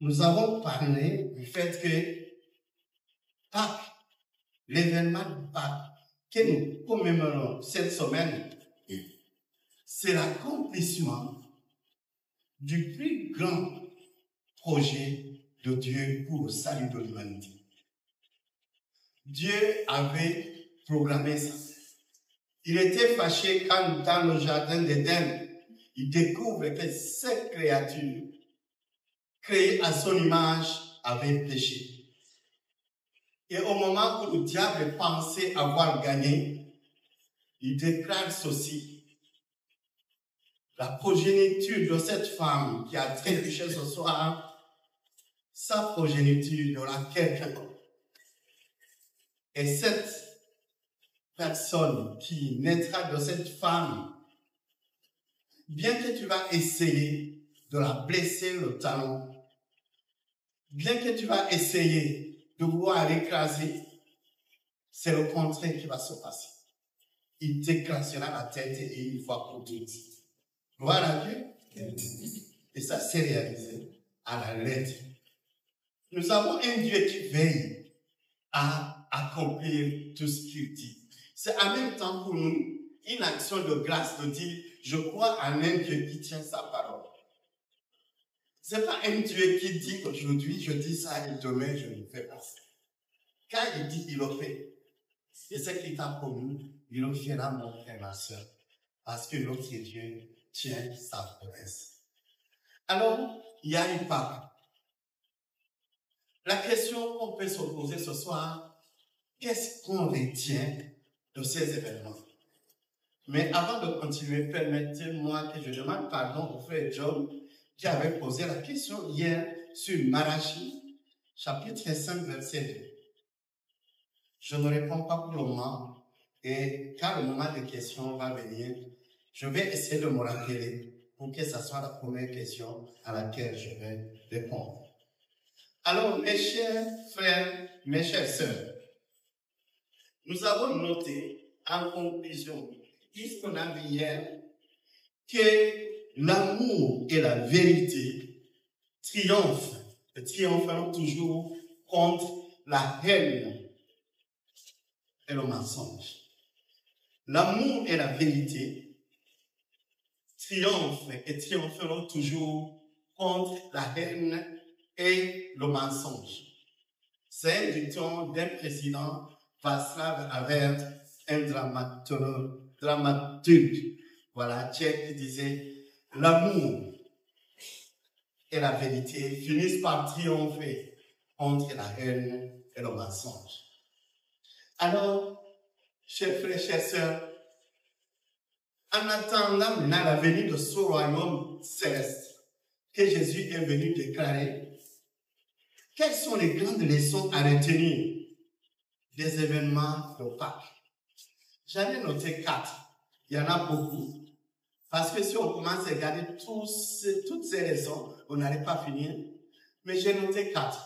nous avons parlé du fait que Pâques, l'événement de Pâques que nous commémorons cette semaine, c'est l'accomplissement du plus grand projet de Dieu pour le salut de l'humanité. Dieu avait programmé ça. Il était fâché quand dans le jardin d'Éden, il découvre que cette créature, créée à son image, avait péché. Et au moment où le diable pensait avoir gagné, il déclare ceci. La progéniture de cette femme qui a trébuché ce soir, sa progéniture de laquelle et cette personne qui naîtra de cette femme, bien que tu vas essayer de la blesser le talon, bien que tu vas essayer de vouloir l'écraser, c'est le contraire qui va se passer. Il t'écrasera la tête et il va pour tout. Gloire à Dieu. Et ça s'est réalisé à la lettre. Nous avons un Dieu qui veille à accomplir tout ce qu'il dit. C'est en même temps pour nous une action de grâce de dire, je crois en un Dieu qui tient sa parole. C'est pas un Dieu qui dit aujourd'hui, je dis ça et demain je ne fais pas ça. Quand il dit, il le fait. Et ce qu'il t'a promis, il le fera, mon frère, ma soeur. Parce que notre Dieu tient sa promesse. Alors, il y a une Pâques. La question qu'on peut se poser ce soir, qu'est-ce qu'on retient de ces événements? Mais avant de continuer, permettez-moi que je demande pardon au frère John qui avait posé la question hier sur Malachie, chapitre 5, verset 2. Je ne réponds pas pour le moment et quand le moment de questions va venir, je vais essayer de me rappeler pour que ce soit la première question à laquelle je vais répondre. Alors, mes chers frères, mes chères sœurs, nous avons noté en conclusion, puisqu'on a vu hier, que l'amour et la vérité triompheront toujours contre la haine et le mensonge. L'amour et la vérité triompheront toujours contre la haine et le mensonge. C'est un dicton d'un président Václav Havel, un dramaturge, voilà, tchèque, qui disait l'amour et la vérité finissent par triompher contre la haine et le mensonge. Alors, chers frères, chères sœurs, en attendant maintenant la venue de ce royaume céleste que Jésus est venu déclarer, quelles sont les grandes leçons à retenir des événements de Pâques? J'en ai noté 4. Il y en a beaucoup. Parce que si on commence à regarder toutes ces leçons, on n'allait pas finir. Mais j'ai noté 4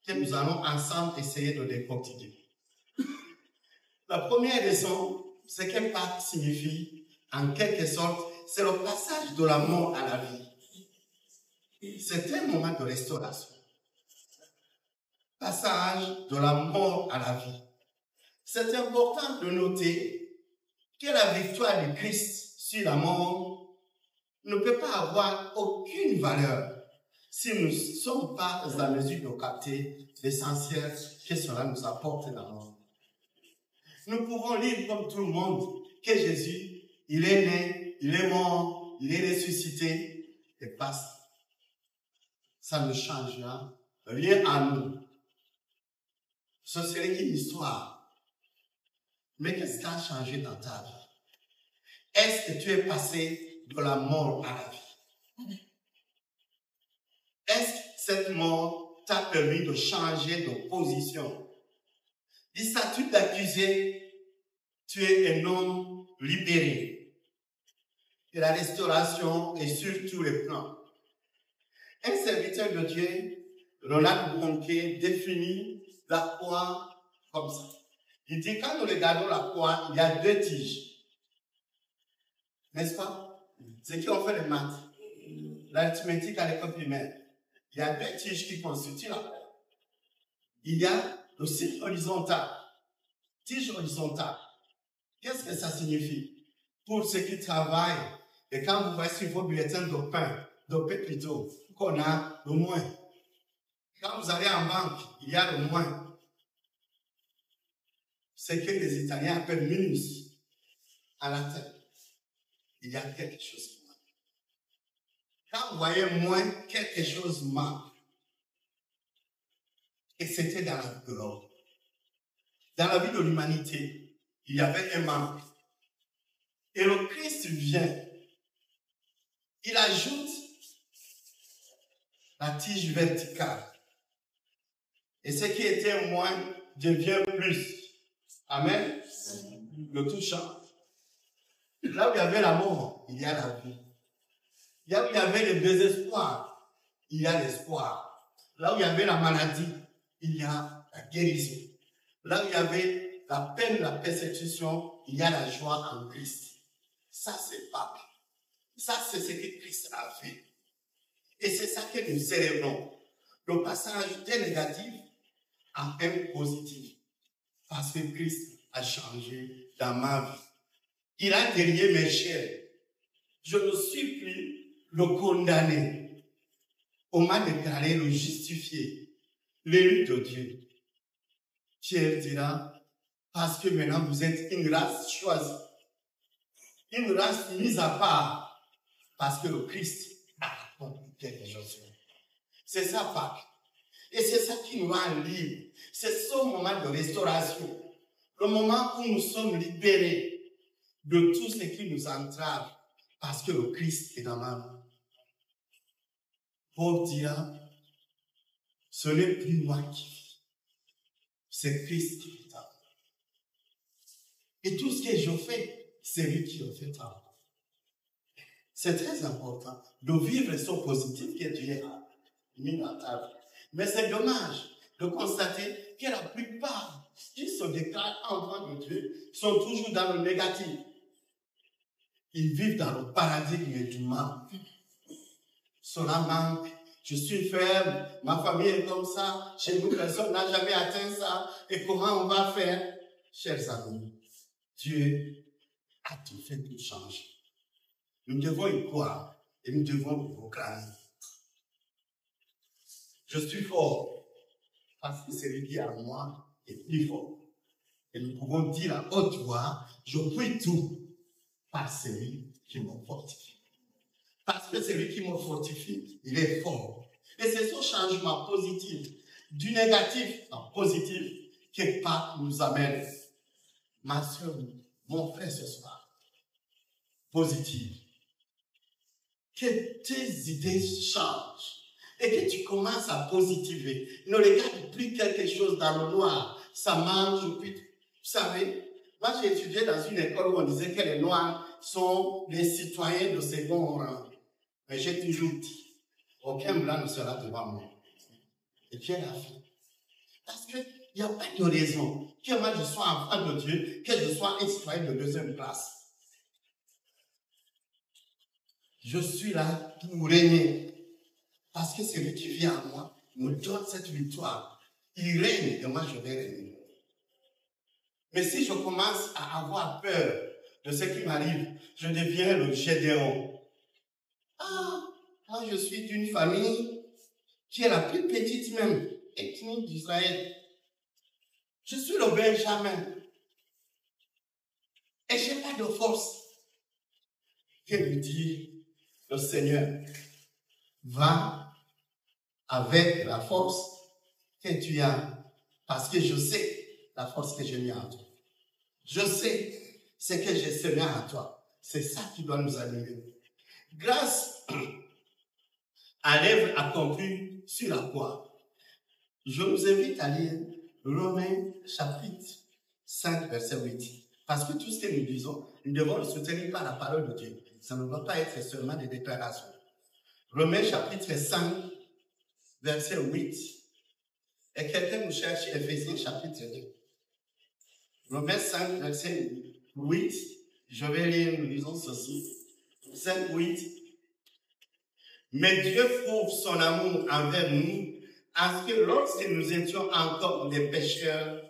que nous allons ensemble essayer de décortiquer. La première leçon, c'est que Pâques signifie, en quelque sorte, c'est le passage de la mort à la vie. C'est un moment de restauration. Passage de la mort à la vie. C'est important de noter que la victoire du Christ sur la mort ne peut pas avoir aucune valeur si nous ne sommes pas en mesure de capter l'essentiel que cela nous apporte dans la mort. Nous pouvons lire comme tout le monde que Jésus, il est né, il est mort, il est ressuscité et passe. Ça ne changera rien à nous. Ce serait une histoire. Mais qu'est-ce qui a changé dans ta vie? Est-ce que tu es passé de la mort à la vie? Est-ce que cette mort t'a permis de changer de position? Du statut d'accusé, tu es un homme libéré. Et la restauration est sur tous les plans. Un serviteur de Dieu, Ronald Bronquet, définit la croix comme ça. Il dit, quand nous regardons la croix, il y a 2 tiges. N'est-ce pas? Ceux qui ont fait les maths, l'arithmétique à l'école primaire. Il y a deux tiges qui constituent la paix. Il y a le cycle horizontal. Tige horizontale. Qu'est-ce que ça signifie? Pour ceux qui travaillent, et quand vous voyez sur vos bulletins de paix plutôt, qu'on a le moins. Quand vous allez en banque, il y a le moins. C'est que les Italiens appellent minus. À la tête, il y a quelque chose qui manque. Quand vous voyez moins, quelque chose manque. Et c'était dans la vie de l'homme. Dans la vie de l'humanité, il y avait un manque. Et le Christ vient. Il ajoute la tige verticale. Et ce qui était moins devient plus. Amen. Le tout change. Là où il y avait la mort, il y a la vie. Là où il y avait le désespoir, il y a l'espoir. Là où il y avait la maladie, il y a la guérison. Là où il y avait la peine, la persécution, il y a la joie en Christ. Ça, c'est Pâques. Ça, c'est ce que Christ a fait. Et c'est ça que nous célébrons. Le passage d'un négatif à un positif. Parce que Christ a changé dans ma vie. Il a délié mes chairs. Je ne suis plus le condamné. On m'a déclaré le justifié, l'élu de Dieu. Pierre dira, parce que maintenant vous êtes une race choisie, une race mise à part, parce que le Christ a accompli quelque chose. C'est ça, Pâques. Et c'est ça qui nous rend libres. C'est ce moment de restauration, le moment où nous sommes libérés de tout ce qui nous entrave, parce que le Christ est dans ma vie. Paul dira, ce n'est plus moi qui vis, c'est Christ qui vit en moi. Et tout ce que je fais, c'est lui qui le fait en moi. C'est très important de vivre ce positif que Dieu a mis dans ta vie. Mais c'est dommage de constater que la plupart qui se déclarent enfants de Dieu sont toujours dans le négatif. Ils vivent dans le paradigme du mal. Cela manque. Je suis faible. Ma famille est comme ça. Chez nous, personne n'a jamais atteint ça. Et comment on va faire? Chers amis, Dieu a tout fait pour changer. Nous devons y croire et nous devons le proclamer. Je suis fort parce que celui qui est en moi est plus fort. Et nous pouvons dire à haute voix, je puis tout par celui qui me fortifie. Parce que celui qui me fortifie, il est fort. Et c'est ce changement positif, du négatif en positif, que Pâques nous amène. Ma soeur, mon frère ce soir, positive. Que tes idées changent et que tu commences à positiver. Ne regarde plus quelque chose dans le noir. Ça mange, puis, vous savez, moi j'ai étudié dans une école où on disait que les Noirs sont les citoyens de second rang. Mais j'ai toujours dit, aucun blanc ne sera devant moi. Et Dieu l'a fait. Parce qu'il n'y a pas de raison que moi je sois enfant de Dieu, que je sois un citoyen de deuxième classe. Je suis là pour régner. Parce que celui qui vient à moi me donne cette victoire. Il règne et moi je vais régner. Mais si je commence à avoir peur de ce qui m'arrive, je deviens le Gédéon. Ah, moi je suis d'une famille qui est la plus petite même, ethnie d'Israël. Je suis le Benjamin. Et je n'ai pas de force. Que lui dit le Seigneur? Va avec la force que tu as. Parce que je sais la force que j'ai mis en toi. Je sais ce que j'ai semé en toi. C'est ça qui doit nous animer. Grâce à l'œuvre accomplie sur la croix, je vous invite à lire Romains chapitre 5, verset 8. Parce que tout ce que nous disons, nous devons le soutenir par la parole de Dieu. Ça ne va pas être seulement des déclarations. Romains chapitre 5, verset 8. Et quelqu'un nous cherche Éphésiens chapitre 2. Romains 5, verset 8. Je vais lire, nous lisons ceci. 5, 8. Mais Dieu prouve son amour envers nous, parce que lorsque nous étions encore des pécheurs,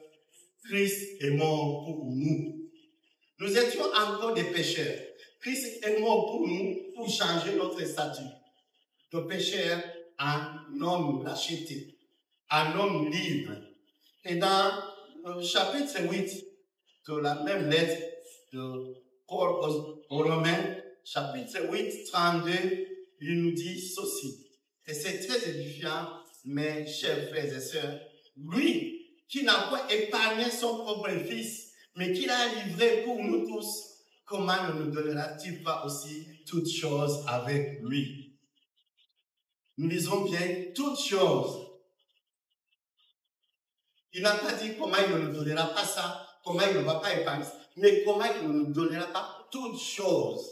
Christ est mort pour nous. Nous étions encore des pécheurs. Christ est mort pour nous, pour changer notre statut. De pécheur à un homme racheté, un homme libre. Et dans le chapitre 8 de la même lettre de Paul aux Romains, chapitre 8, 32, il nous dit ceci. Et c'est très édifiant, mes chers frères et sœurs. Lui, qui n'a pas épargné son propre fils, mais qui l'a livré pour nous tous, comment ne nous donnera-t-il pas aussi toutes choses avec lui? Nous lisons bien toutes choses. Il n'a pas dit comment il ne nous donnera pas ça, comment il ne va pas épargner, mais comment il ne nous donnera pas toutes choses.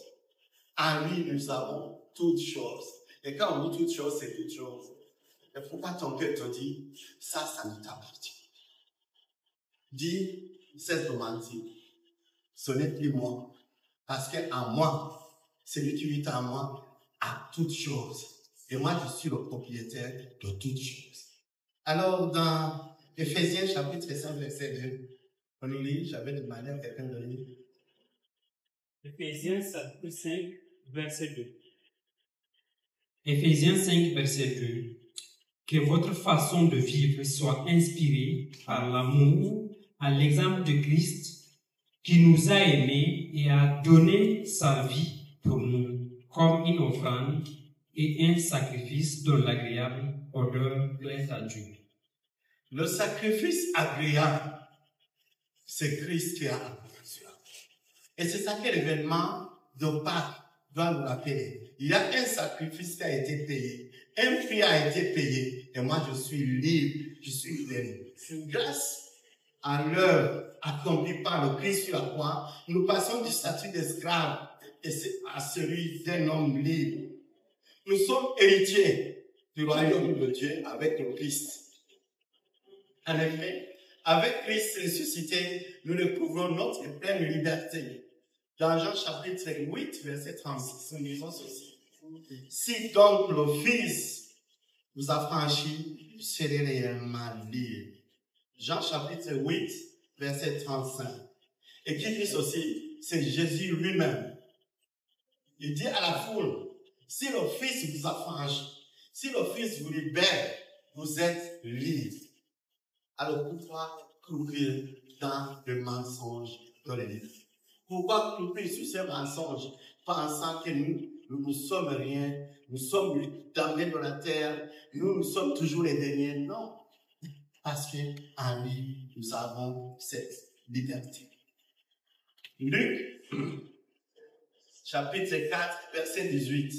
En lui, nous avons toutes choses. Et quand on dit toutes choses, c'est toutes choses. Il ne faut pas ton cœur te dire, ça ne t'appartient. Dis, cesse de mentir. Ce n'est plus moi. Parce qu'en moi, celui qui vit en moi a toutes choses. Et moi, je suis le propriétaire de toutes choses. Alors, dans Éphésiens chapitre 5, verset 2, on nous lit, j'avais demandé à quelqu'un de lire. Éphésiens chapitre 5, verset 2. Éphésiens 5, verset 2. Que votre façon de vivre soit inspirée par l'amour, à l'exemple de Christ, qui nous a aimés et a donné sa vie pour nous, comme une offrande et un sacrifice dont l'agréable odeur plaît à Dieu. Le sacrifice agréable, c'est Christ qui a accompli cela. Et c'est ça que l'événement de Pâques doit nous rappeler. Il y a un sacrifice qui a été payé, un prix a été payé, et moi je suis libre, je suis libéré. Grâce à l'œuvre accomplie par le Christ sur la croix, nous passons du statut d'esclave à celui d'un homme libre. Nous sommes héritiers du royaume de Dieu avec le Christ. En effet, avec Christ ressuscité, nous découvrons notre pleine liberté. Dans Jean chapitre 8, verset 36, nous lisons ceci. Si donc le Fils vous a franchi, vous serez réellement libre. Jean chapitre 8, verset 35. Et qui dit ceci? C'est Jésus lui-même. Il dit à la foule, si le Fils vous a franchi, si le Fils vous libère, vous êtes libre. Alors pourquoi courir dans le mensonge de l'Église? Pourquoi courir sur ces mensonges, pensant que nous ne sommes rien, nous sommes damnés de la terre, nous sommes toujours les derniers? Non, parce qu'en lui, nous avons cette liberté. Luc, chapitre 4, verset 18.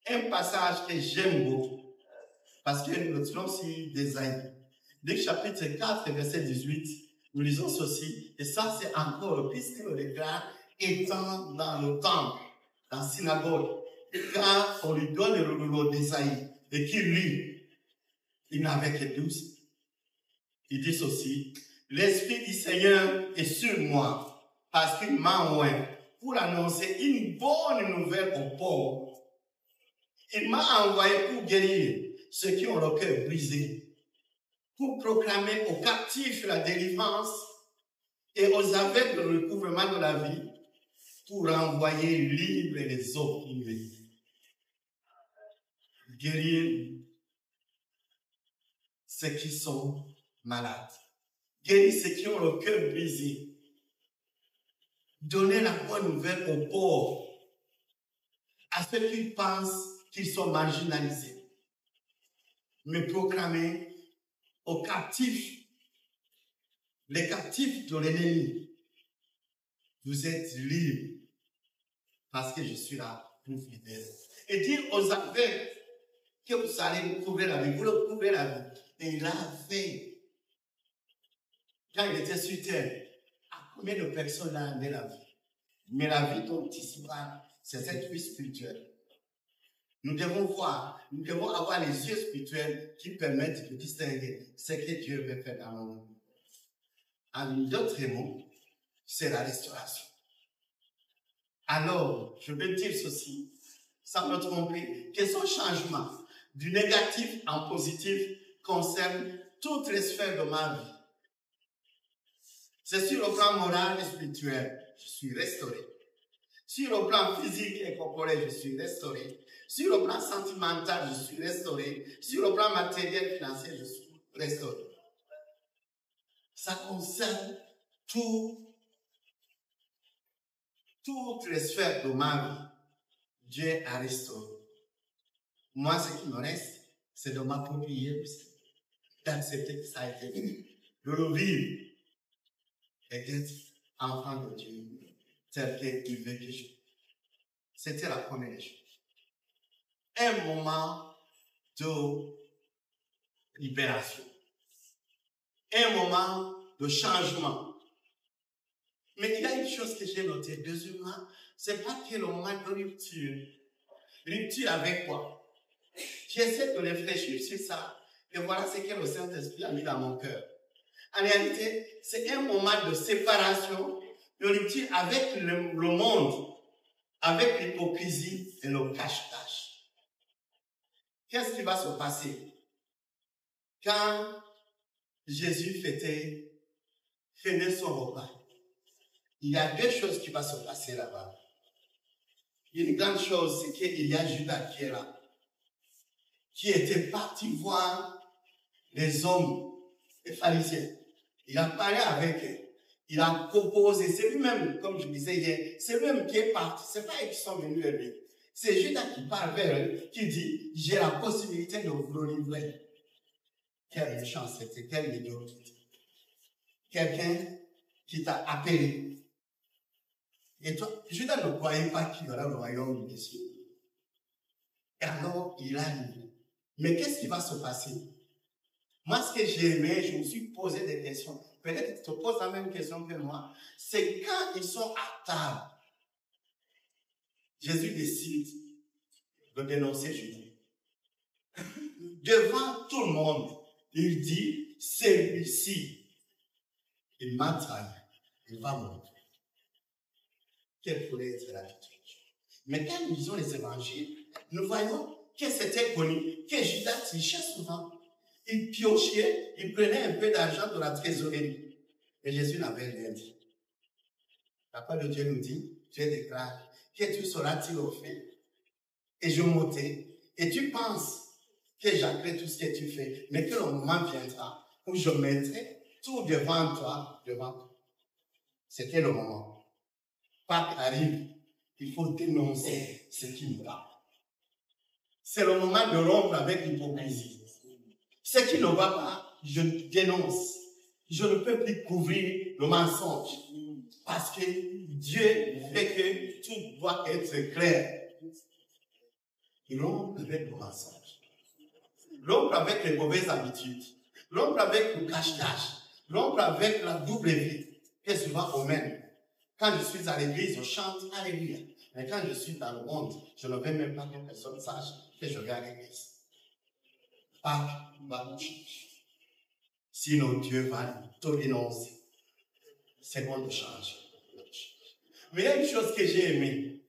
Un passage que j'aime beaucoup, parce que nous le trouvons sur des aïeux. Luc chapitre 4, verset 18, nous lisons ceci, et ça c'est encore le Christ qui le déclare, étant dans le temple, dans la synagogue, quand on lui donne le rouleau d'Ésaïe, et qu'il lit, il n'avait que 12. Il dit ceci, l'Esprit du Seigneur est sur moi, parce qu'il m'a envoyé pour annoncer une bonne nouvelle aux pauvres. Il m'a envoyé pour guérir ceux qui ont le cœur brisé, pour proclamer aux captifs la délivrance et aux aveugles le recouvrement de la vie, pour renvoyer libres les opprimés. Guérir ceux qui sont malades. Guérir ceux qui ont le cœur brisé. Donner la bonne nouvelle aux pauvres, à ceux qui pensent qu'ils sont marginalisés. Mais proclamer aux captifs, les captifs de l'ennemi, vous êtes libres parce que je suis là pour vous libérer. Et dire aux aveugles que vous allez vous couvrir la vie, vous le couvrez la vie. Et il a fait, quand il était sur terre, à combien de personnes a amené la vie? Mais la vie dont ici parle, c'est cette vie spirituelle. Nous devons voir, nous devons avoir les yeux spirituels qui permettent de distinguer ce que Dieu veut faire dans nos vies. En d'autres mots, c'est la restauration. Alors, je veux dire ceci, sans me tromper, que son changement du négatif en positif concerne toutes les sphères de ma vie. C'est sur le plan moral et spirituel, je suis restauré. Sur le plan physique et corporel, je suis restauré. Sur le plan sentimental, je suis restauré. Sur le plan matériel, financier, je suis restauré. Ça concerne toutes les sphères de ma vie. Dieu a restauré. Moi, ce qui me reste, c'est de m'approprier, d'accepter que ça a été fait, de le vivre et d'être enfant de Dieu tel qu'il veut que je. C'était la première chose. Un moment de libération. Un moment de changement. Mais il y a une chose que j'ai notée. Deuxièmement, c'est pas que le moment de rupture. Rupture avec quoi? J'essaie de réfléchir sur ça. Et voilà ce que le Saint-Esprit a mis dans mon cœur. En réalité, c'est un moment de séparation, de rupture avec le monde, avec l'hypocrisie et le cache-cache. Qu'est-ce qui va se passer quand Jésus fêtait son repas? Il y a deux choses qui vont se passer là-bas. Une grande chose, c'est qu'il y a Judas qui est là, qui était parti voir les hommes, les pharisiens. Il a parlé avec eux. Il a proposé, c'est lui-même, comme je disais hier, c'est lui-même qui est parti. C'est pas eux qui sont venus vers lui. C'est Judas qui parle vers eux, qui dit, j'ai la possibilité de vous le livrer. Quelle méchanceté, quelle médiocrité. Quelqu'un qui t'a appelé. Et toi, Judas ne croyait pas qu'il y aurait le royaume des cieux. Et alors, il a livré. Mais qu'est-ce qui va se passer? Moi, ce que j'ai aimé, je me suis posé des questions. Peut-être que tu te poses la même question que moi. C'est quand ils sont à table, Jésus décide de dénoncer Judas. Devant tout le monde, il dit, celui-ci, il m'a trahi, il va mourir. Quelle pourrait être l'attitude? Mais quand nous lisons les évangiles, nous voyons que c'était connu, que Judas trichait souvent. Il piochait, il prenait un peu d'argent de la trésorerie. Et Jésus n'avait rien dit. La parole de Dieu nous dit, Dieu déclare, que tu seras-t-il au fait? Et je m'ôtais. Et tu penses que j'agrée tout ce que tu fais, mais que le moment viendra où je mettrai tout devant toi, devant toi. C'était le moment. Pâques arrive, il faut dénoncer ce qui ne va pas. C'est le moment de rompre avec l'hypocrisie. Ce qui ne va pas, je dénonce. Je ne peux plus couvrir le mensonge. Parce que Dieu fait que tout doit être clair. Il rompt avec le mensonge. Rompre avec les mauvaises habitudes. Rompre avec le cache-cache. Rompre avec la double vie. Que souvent on mène. Quand je suis à l'église, je chante Alléluia. Mais quand je suis dans le monde, je ne veux même pas que personne sache que je vais à l'église. Pâques va nous changer. Sinon, Dieu va tout dénoncer. C'est bon de changer. Mais il y a une chose que j'ai aimée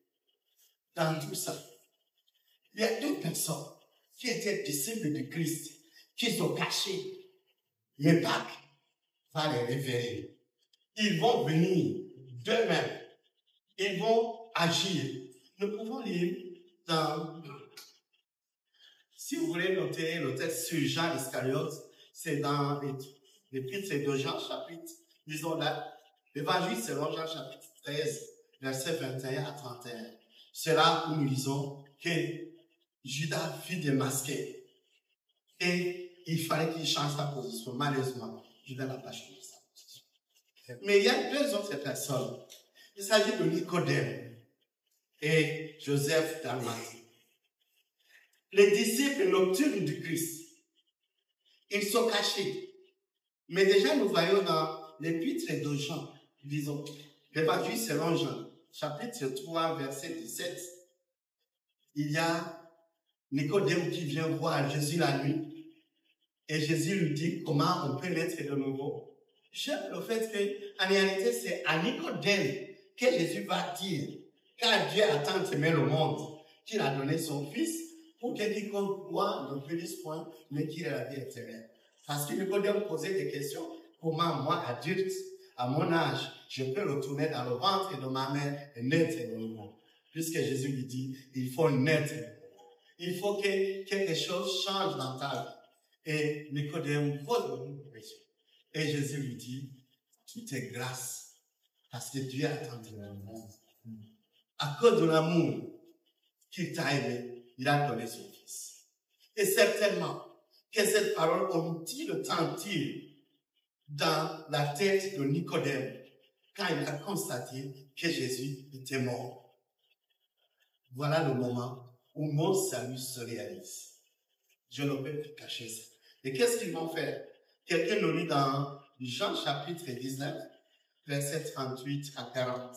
dans tout ça. Il y a deux personnes qui étaient disciples de Christ, qui sont cachés. Mais Pâques va les révéler. Ils vont venir d'eux-mêmes. Ils vont agir. Nous pouvons lire dans... Si vous voulez noter le texte sur Jean Iscariote, c'est dans l'épître de Jean, chapitre, disons là, l'évangile selon Jean, chapitre 13, versets 21 à 31. C'est là où nous lisons que Judas fut démasqué. Et il fallait qu'il change sa position. Malheureusement, Judas n'a pas changé sa position. Mais il y a deux autres personnes. Il s'agit de Nicodème et Joseph d'Arimathie. Les disciples nocturnes du Christ, ils sont cachés. Mais déjà, nous voyons dans l'épître de Jean, disons, l'évangile selon Jean, chapitre 3, verset 17, il y a Nicodème qui vient voir Jésus la nuit, et Jésus lui dit comment on peut naître de nouveau. J'aime le fait qu'en réalité, c'est à Nicodème que Jésus va dire, car Dieu a tant aimé le monde, qu'il a donné son fils pour que quiconque croit ne périsse point, mais qu'il ait la vie éternelle. Parce que Nicodème posait des questions. Comment moi, adulte, à mon âge, je peux retourner dans le ventre de ma mère et naître de nouveau? Puisque Jésus lui dit, il faut naître. Il faut que quelque chose change dans ta vie. Et Nicodème pose une question. Et Jésus lui dit, tout est grâce, parce que Dieu a tant aimé le monde. À cause de l'amour qu'il t'a aimé, il a donné son fils. Et certainement que cette parole ont-ils retenti dans la tête de Nicodème quand il a constaté que Jésus était mort. Voilà le moment où mon salut se réalise. Je ne peux plus cacher ça. Et qu'est-ce qu'ils vont faire? Quelqu'un nous lit dans Jean chapitre 19, versets 38 à 40.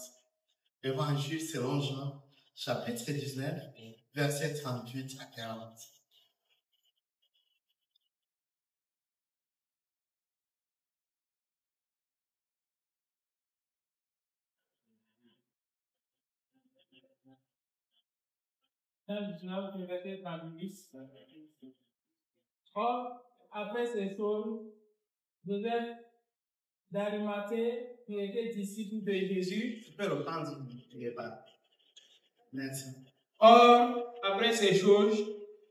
Évangile selon Jean, chapitre 19, versets 38 à 40. Or, après ces choses, Joseph d'Arimathée, qui était disciple de Jésus. Tu peux reprendre, il pas. Merci. Or, après ces choses,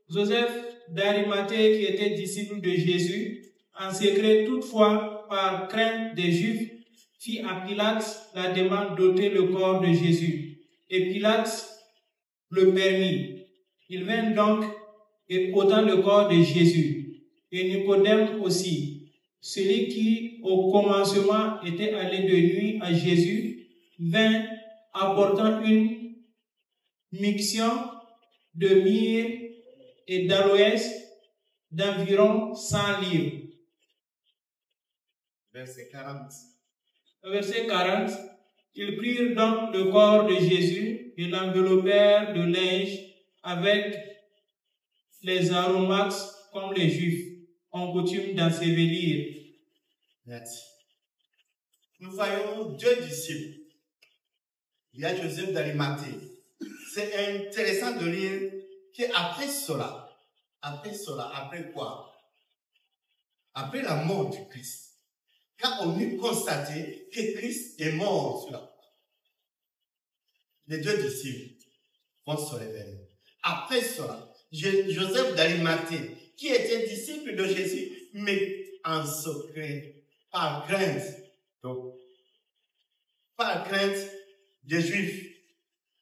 Joseph d'Arimathée, qui était disciple de Jésus, en secret toutefois par crainte des Juifs, fit à Pilate la demande d'ôter le corps de Jésus. Et Pilate le permit. Il vint donc et ôta le corps de Jésus. Et Nicodème aussi, celui qui au commencement était allé de nuit à Jésus, vint apportant une miction de myrrhe et d'aloès d'environ 100 livres. Verset 40. Verset 40. Ils prirent donc le corps de Jésus et l'enveloppèrent de linge avec les aromates comme les Juifs ont coutume d'ensevelir. Merci. Nous voyons deux disciples. Il y a Joseph d'Arimathée. C'est intéressant de lire qu'après cela, après quoi? Après la mort du Christ, quand on eut constaté que Christ est mort sur la croix, les deux disciples vont se révéler. Après cela, Joseph d'Arimathée, qui était disciple de Jésus, mais en secret, par crainte, donc, par crainte des Juifs,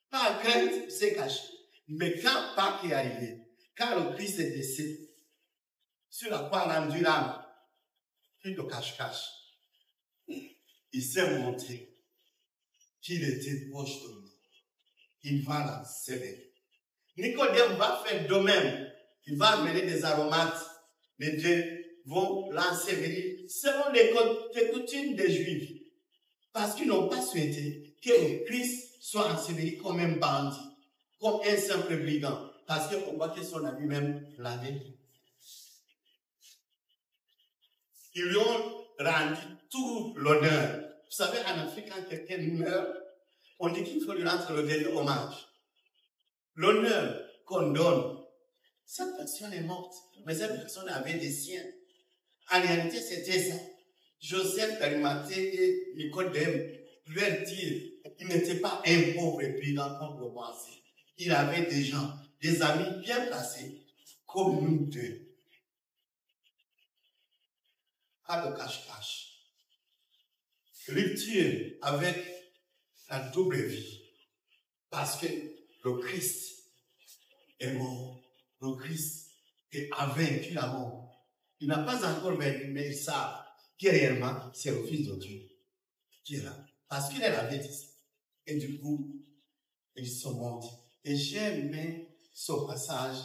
par crainte, c'est caché. Mais quand Pâques est arrivé, quand le Christ est décédé, sur la croix rendu l'âme, plus de cache-cache, il s'est montré qu'il était proche de nous. Il va l'ensevelir. Nicodème va faire de même. Il va amener des aromates. Les deux vont l'ensevelir selon les coutumes des Juifs. Parce qu'ils n'ont pas souhaité que le Christ soit enseveli comme un bandit, comme un simple brigand. Parce qu'on voit que son ami même l'avait. Ils lui ont rendu tout l'honneur. Vous savez, en Afrique, quand quelqu'un meurt, on dit qu'il faut lui rendre le dernier hommage. L'honneur qu'on donne. Cette personne est morte, mais cette personne avait des siens. En réalité, c'était ça. Joseph d'Arimathée et Nicodème leur dire qu'il n'était pas un pauvre brigand comme vous pensez. Il avait des gens, des amis bien placés, comme nous deux. Pas de cache-cache. Rupture avec la double vie. Parce que le Christ est mort. Le Christ a vaincu la mort. Il n'a pas encore vaincu, mais il sait que réellement, c'est le Fils de Dieu qui est là. Parce qu'il est la bêtise. Et du coup, ils se montrent. Et j'ai aimé ce passage,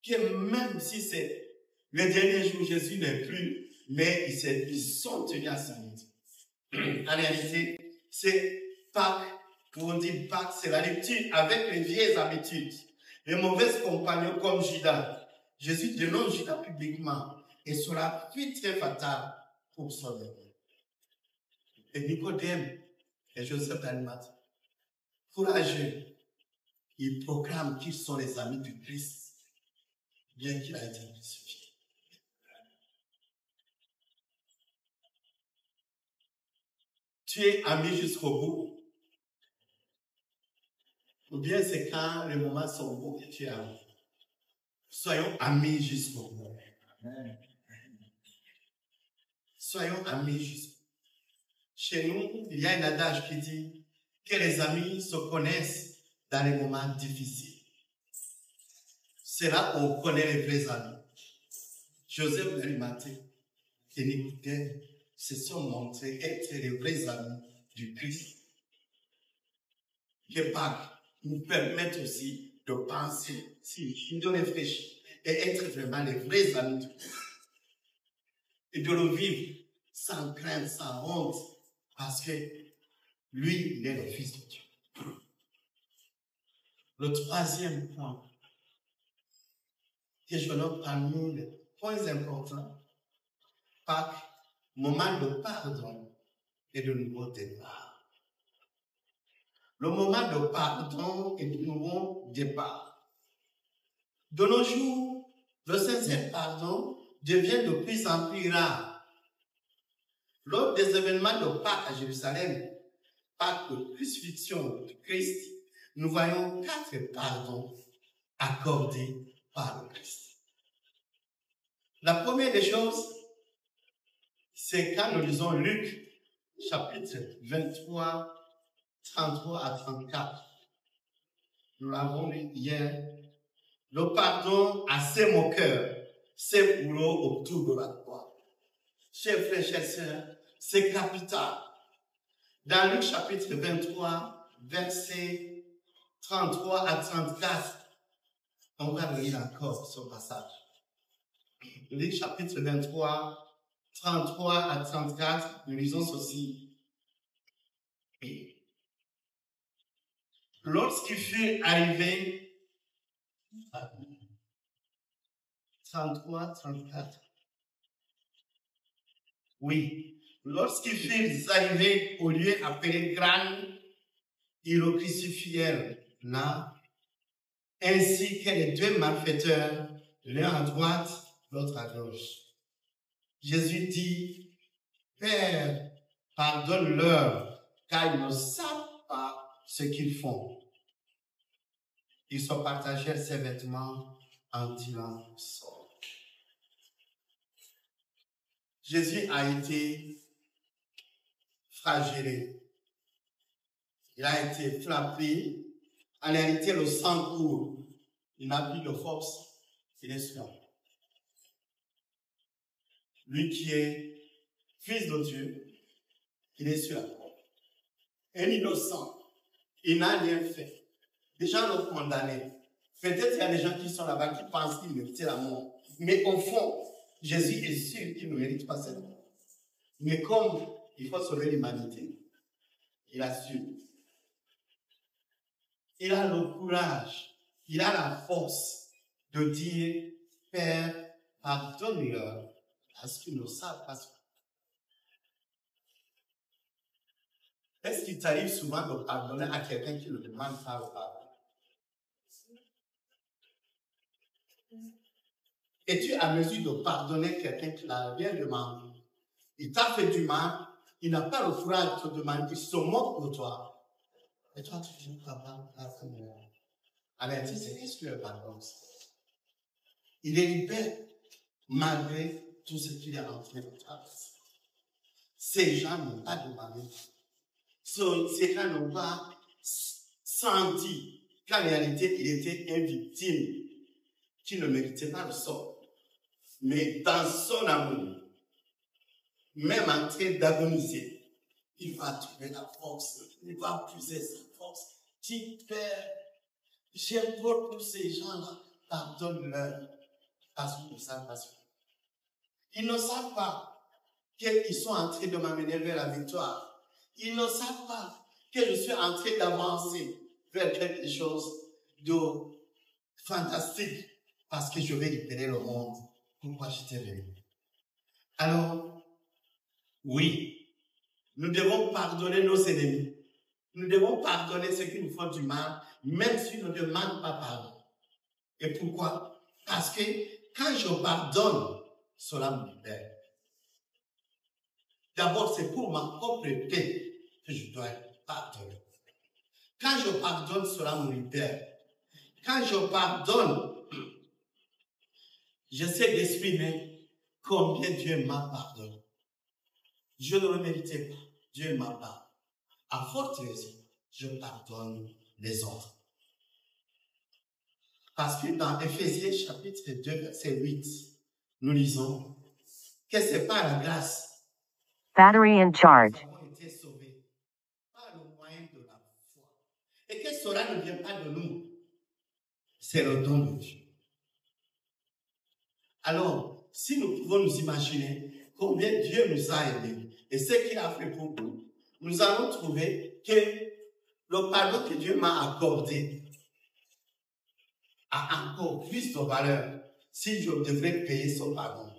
que même si c'est le dernier jour, Jésus n'est plus, mais ils sont tenus à sa vie. En réalité, c'est Pâques, quand on dit Pâques, c'est la rupture avec les vieilles habitudes. Les mauvais compagnons comme Judas. Jésus dénonce Judas publiquement et cela fut très fatal pour son avenir. Et Nicodème et Joseph d'Arimathée, courageux, ils proclament qu'ils sont les amis du Christ, bien qu'il a été crucifié. Tu es ami jusqu'au bout. Ou bien c'est quand les moments sont beaux que tu es ami. Soyons amis jusqu'au bout. Soyons amis jusqu'au bout. Chez nous, il y a un adage qui dit que les amis se connaissent dans les moments difficiles. C'est là qu'on connaît les vrais amis. Joseph d'Arimathée et Nicodème se sont montrés être les vrais amis du Christ. Que Pâques nous permettent aussi de penser, de réfléchir et être vraiment les vrais amis du Christ. Et de le vivre sans crainte, sans honte, parce que lui, il est le Fils de Dieu. Le troisième point que je note parmi les points importants, Pâques, moment de pardon et de nouveau départ. Le moment de pardon et de nouveau départ. De nos jours, le sincère pardon devient de plus en plus rare. Lors des événements de Pâques à Jérusalem, Pâques de crucifixion de Christ, nous voyons 4 pardons accordés par le Christ. La première des choses, c'est quand nous lisons Luc, chapitre 23, 33 à 34. Nous l'avons lu hier. Le pardon à ces moqueurs, ces boulots autour de la croix. Chers frères, chères sœurs, c'est capital. Dans Luc chapitre 23, versets 33 à 34, on va lire encore ce passage. Luc chapitre 23, 33 à 34, nous lisons ceci. Lorsqu'il fut arrivé, 33, 34. Oui. Lorsqu'ils furent arrivés au lieu appelé Grand, ils le crucifièrent là, ainsi que les 2 malfaiteurs, l'un à droite, l'autre à gauche. Jésus dit, Père, pardonne-leur, car ils ne savent pas ce qu'ils font. Ils se partagèrent ses vêtements en tirant sort. Jésus a été flagellé. Il a été frappé. En réalité, le sang court. Il n'a plus de force. Il est sur. Lui qui est fils de Dieu, il est sur la croix. Un innocent. Il n'a rien fait. Les gens l'ont condamné. Peut-être qu'il y a des gens qui sont là-bas qui pensent qu'il méritait la mort. Mais au fond, Jésus est sûr qu'il ne mérite pas cette mort. Mais comme il faut sauver l'humanité, il a su. Il a le courage, il a la force de dire, Père, pardonne-leur, parce qu'ils ne savent pas ce qu'ils font. Est-ce qu'il t'arrive souvent de pardonner à quelqu'un qui ne demande pas le pardon? Es-tu à mesure de pardonner quelqu'un qui n'a rien demandé? Il t'a fait du mal, il n'a pas le courage de te demander, il se moque de toi. Et toi, tu finis par pardonner. En réalité, c'est qu'est-ce que le pardon? Il est libéré malgré tout ce qu'il est en train de traverser. Ces gens n'ont pas demandé. Ces gens n'ont pas senti qu'en réalité, il était une victime qui ne méritait pas le sort. Mais dans son amour, même en train d'agoniser, il va trouver la force, il va puiser sa force. Dis, Père, j'implore pour ces gens-là, pardonne-leur, parce qu'ils ne savent pas ce qu'ils font. Ils ne savent pas qu'ils sont en train de m'amener vers la victoire. Ils ne savent pas que je suis en train d'avancer vers quelque chose de fantastique, parce que je vais libérer le monde. Pourquoi j'étais venu? Alors, oui, nous devons pardonner nos ennemis. Nous devons pardonner ceux qui nous font du mal, même si je ne demande pas pardon. Et pourquoi? Parce que quand je pardonne, cela me libère. D'abord, c'est pour ma propre paix que je dois pardonner. Quand je pardonne, cela me libère. Quand je pardonne, j'essaie d'exprimer combien Dieu m'a pardonné. Je ne le méritais pas. Dieu m'a pardonné. À forte raison, je pardonne les autres. Parce que dans Éphésiens chapitre 2, verset 8, nous lisons que c'est par la grâce. Battery in charge. Nous avons été sauvés par le moyen de la foi. Et que cela ne vient pas de nous. C'est le don de Dieu. Alors, si nous pouvons nous imaginer combien Dieu nous a aimés et ce qu'il a fait pour nous, nous allons trouver que le pardon que Dieu m'a accordé a encore plus de valeur si je devrais payer son pardon.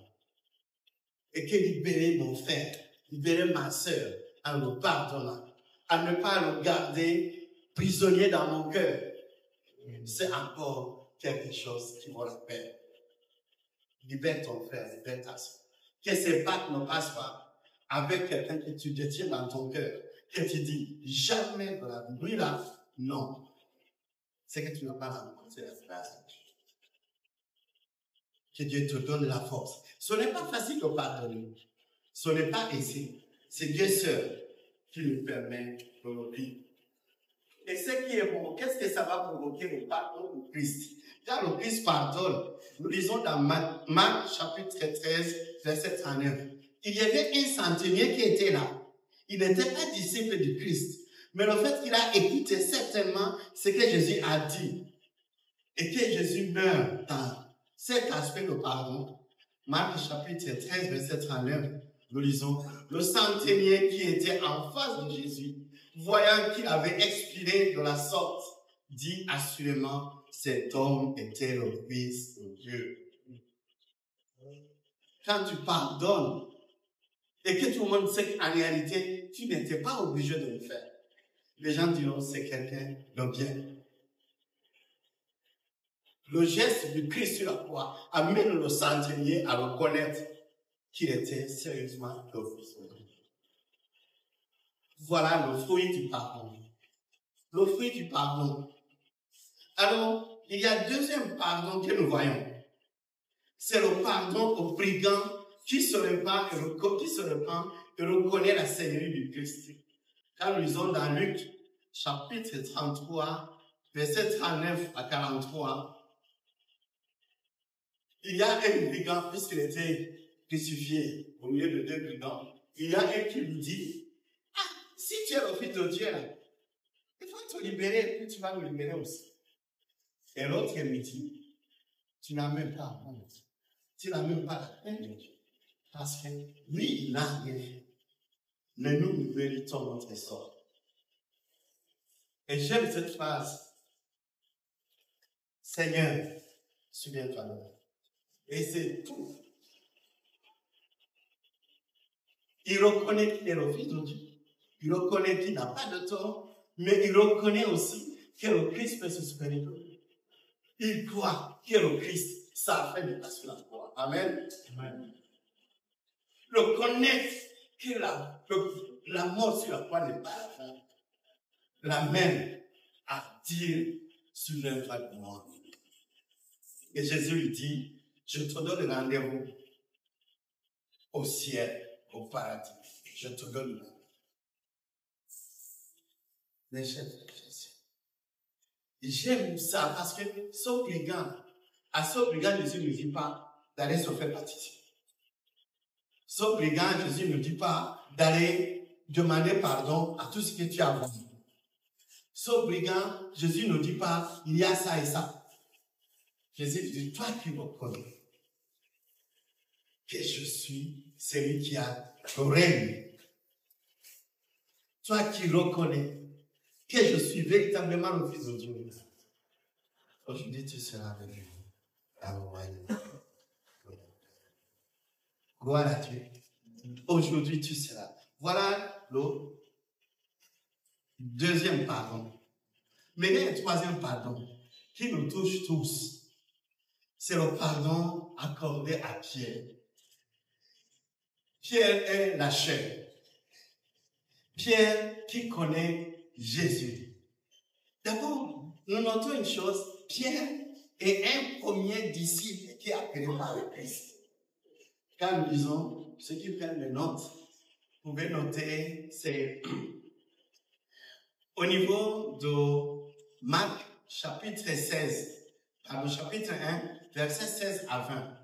Et que libérer mon frère, libérer ma sœur en le pardonnant, à ne pas le garder prisonnier dans mon cœur, c'est encore quelque chose qui vaut la peine. Libère ton frère, libère ta sœur. Que ces pactes ne passent pas avec quelqu'un que tu détiens dans ton cœur, que tu dis jamais de la vie. Lui là, non. C'est que tu n'as pas rencontré la grâce. Que Dieu te donne la force. Ce n'est pas facile de pardonner. Ce n'est pas aisé. C'est Dieu seul qui nous permet de le vivre. Et ce qui est bon, qu'est-ce que ça va provoquer le pardon du Christ? Car le Christ pardonne. Nous lisons dans Marc chapitre 13, verset 39. Il y avait un centenier qui était là. Il n'était pas disciple du Christ. Mais le fait qu'il a écouté certainement ce que Jésus a dit et que Jésus meurt dans cet aspect de pardon. Marc chapitre 13, verset 39, nous lisons, le centenier qui était en face de Jésus, voyant qu'il avait expiré de la sorte, dit assurément, cet homme était le Fils de Dieu. Quand tu pardonnes et que tout le monde sait qu'en réalité, tu n'étais pas obligé de le faire, les gens diront c'est quelqu'un de bien. Le geste du Christ sur la croix amène le centenier à reconnaître qu'il était sérieusement le Fils de Dieu. Voilà le fruit du pardon. Le fruit du pardon. Alors, il y a un deuxième pardon que nous voyons. C'est le pardon au brigand qui se répand et reconnaît la Seigneurie du Christ. Quand nous lisons dans Luc, chapitre 33, verset 39 à 43, il y a un brigand, puisqu'il était crucifié au milieu de deux brigands. Il y a un qui lui dit, ah, si tu es le Fils de Dieu, là, il faut te libérer, puis tu vas nous libérer aussi. Et l'autre lui dit, tu n'as même pas honte. Tu n'as même pas la peine de Dieu. Parce que lui, il n'a rien fait. Mais nous méritons notre sort. Et j'aime cette phrase. Seigneur, souviens-toi de moi. Et c'est tout. Il reconnaît qu'il est le Fils de Dieu. Il reconnaît qu'il n'a pas de tort. Mais il reconnaît aussi que le Christ peut se supérieur de lui. Il croit que le Christ, ça a fait de passer la croix. Amen. Amen. Reconnaître que la mort sur la croix n'est pas la fin. L'amène à dire souviens-toi de moi. Et Jésus lui dit, je te donne rendez-vous au ciel, au paradis. Je te donne rendez-vous. Mais j'aime ça parce que à ce brigand, Jésus ne dit pas d'aller se faire baptiser. Ce brigand, Jésus ne dit pas d'aller demander pardon à tout ce que tu as voulu. Ce brigand, Jésus ne dit pas, il y a ça et ça. Jésus dit, toi qui me connais, que je suis celui qui a le règne. Toi qui reconnais que je suis véritablement le Fils de Dieu. Aujourd'hui, tu seras avec lui. Amen. Gloire à Dieu. Aujourd'hui, tu seras. Voilà le deuxième pardon. Mais il y a un troisième pardon qui nous touche tous. C'est le pardon accordé à Pierre. Pierre est la chair. Pierre qui connaît Jésus. D'abord, nous notons une chose. Pierre est un premier disciple qui est appelé par le Christ. Quand nous disons, ceux qui prennent les notes, vous pouvez noter, c'est au niveau de Marc chapitre 16, chapitre 1, versets 16 à 20.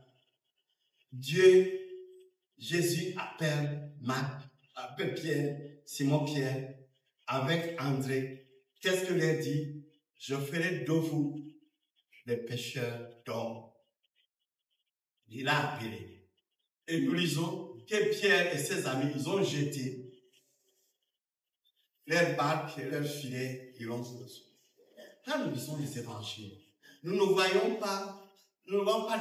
Jésus appelle Pierre, Simon Pierre, avec André. Qu'est-ce qu'il leur dit? Je ferai de vous des pêcheurs d'hommes. Il a appelé. Et nous lisons que Pierre et ses amis, ils ont jeté leurs barques et leurs filets, ils l'ont reçu. Quand nous lisons les évangiles, nous ne voyons pas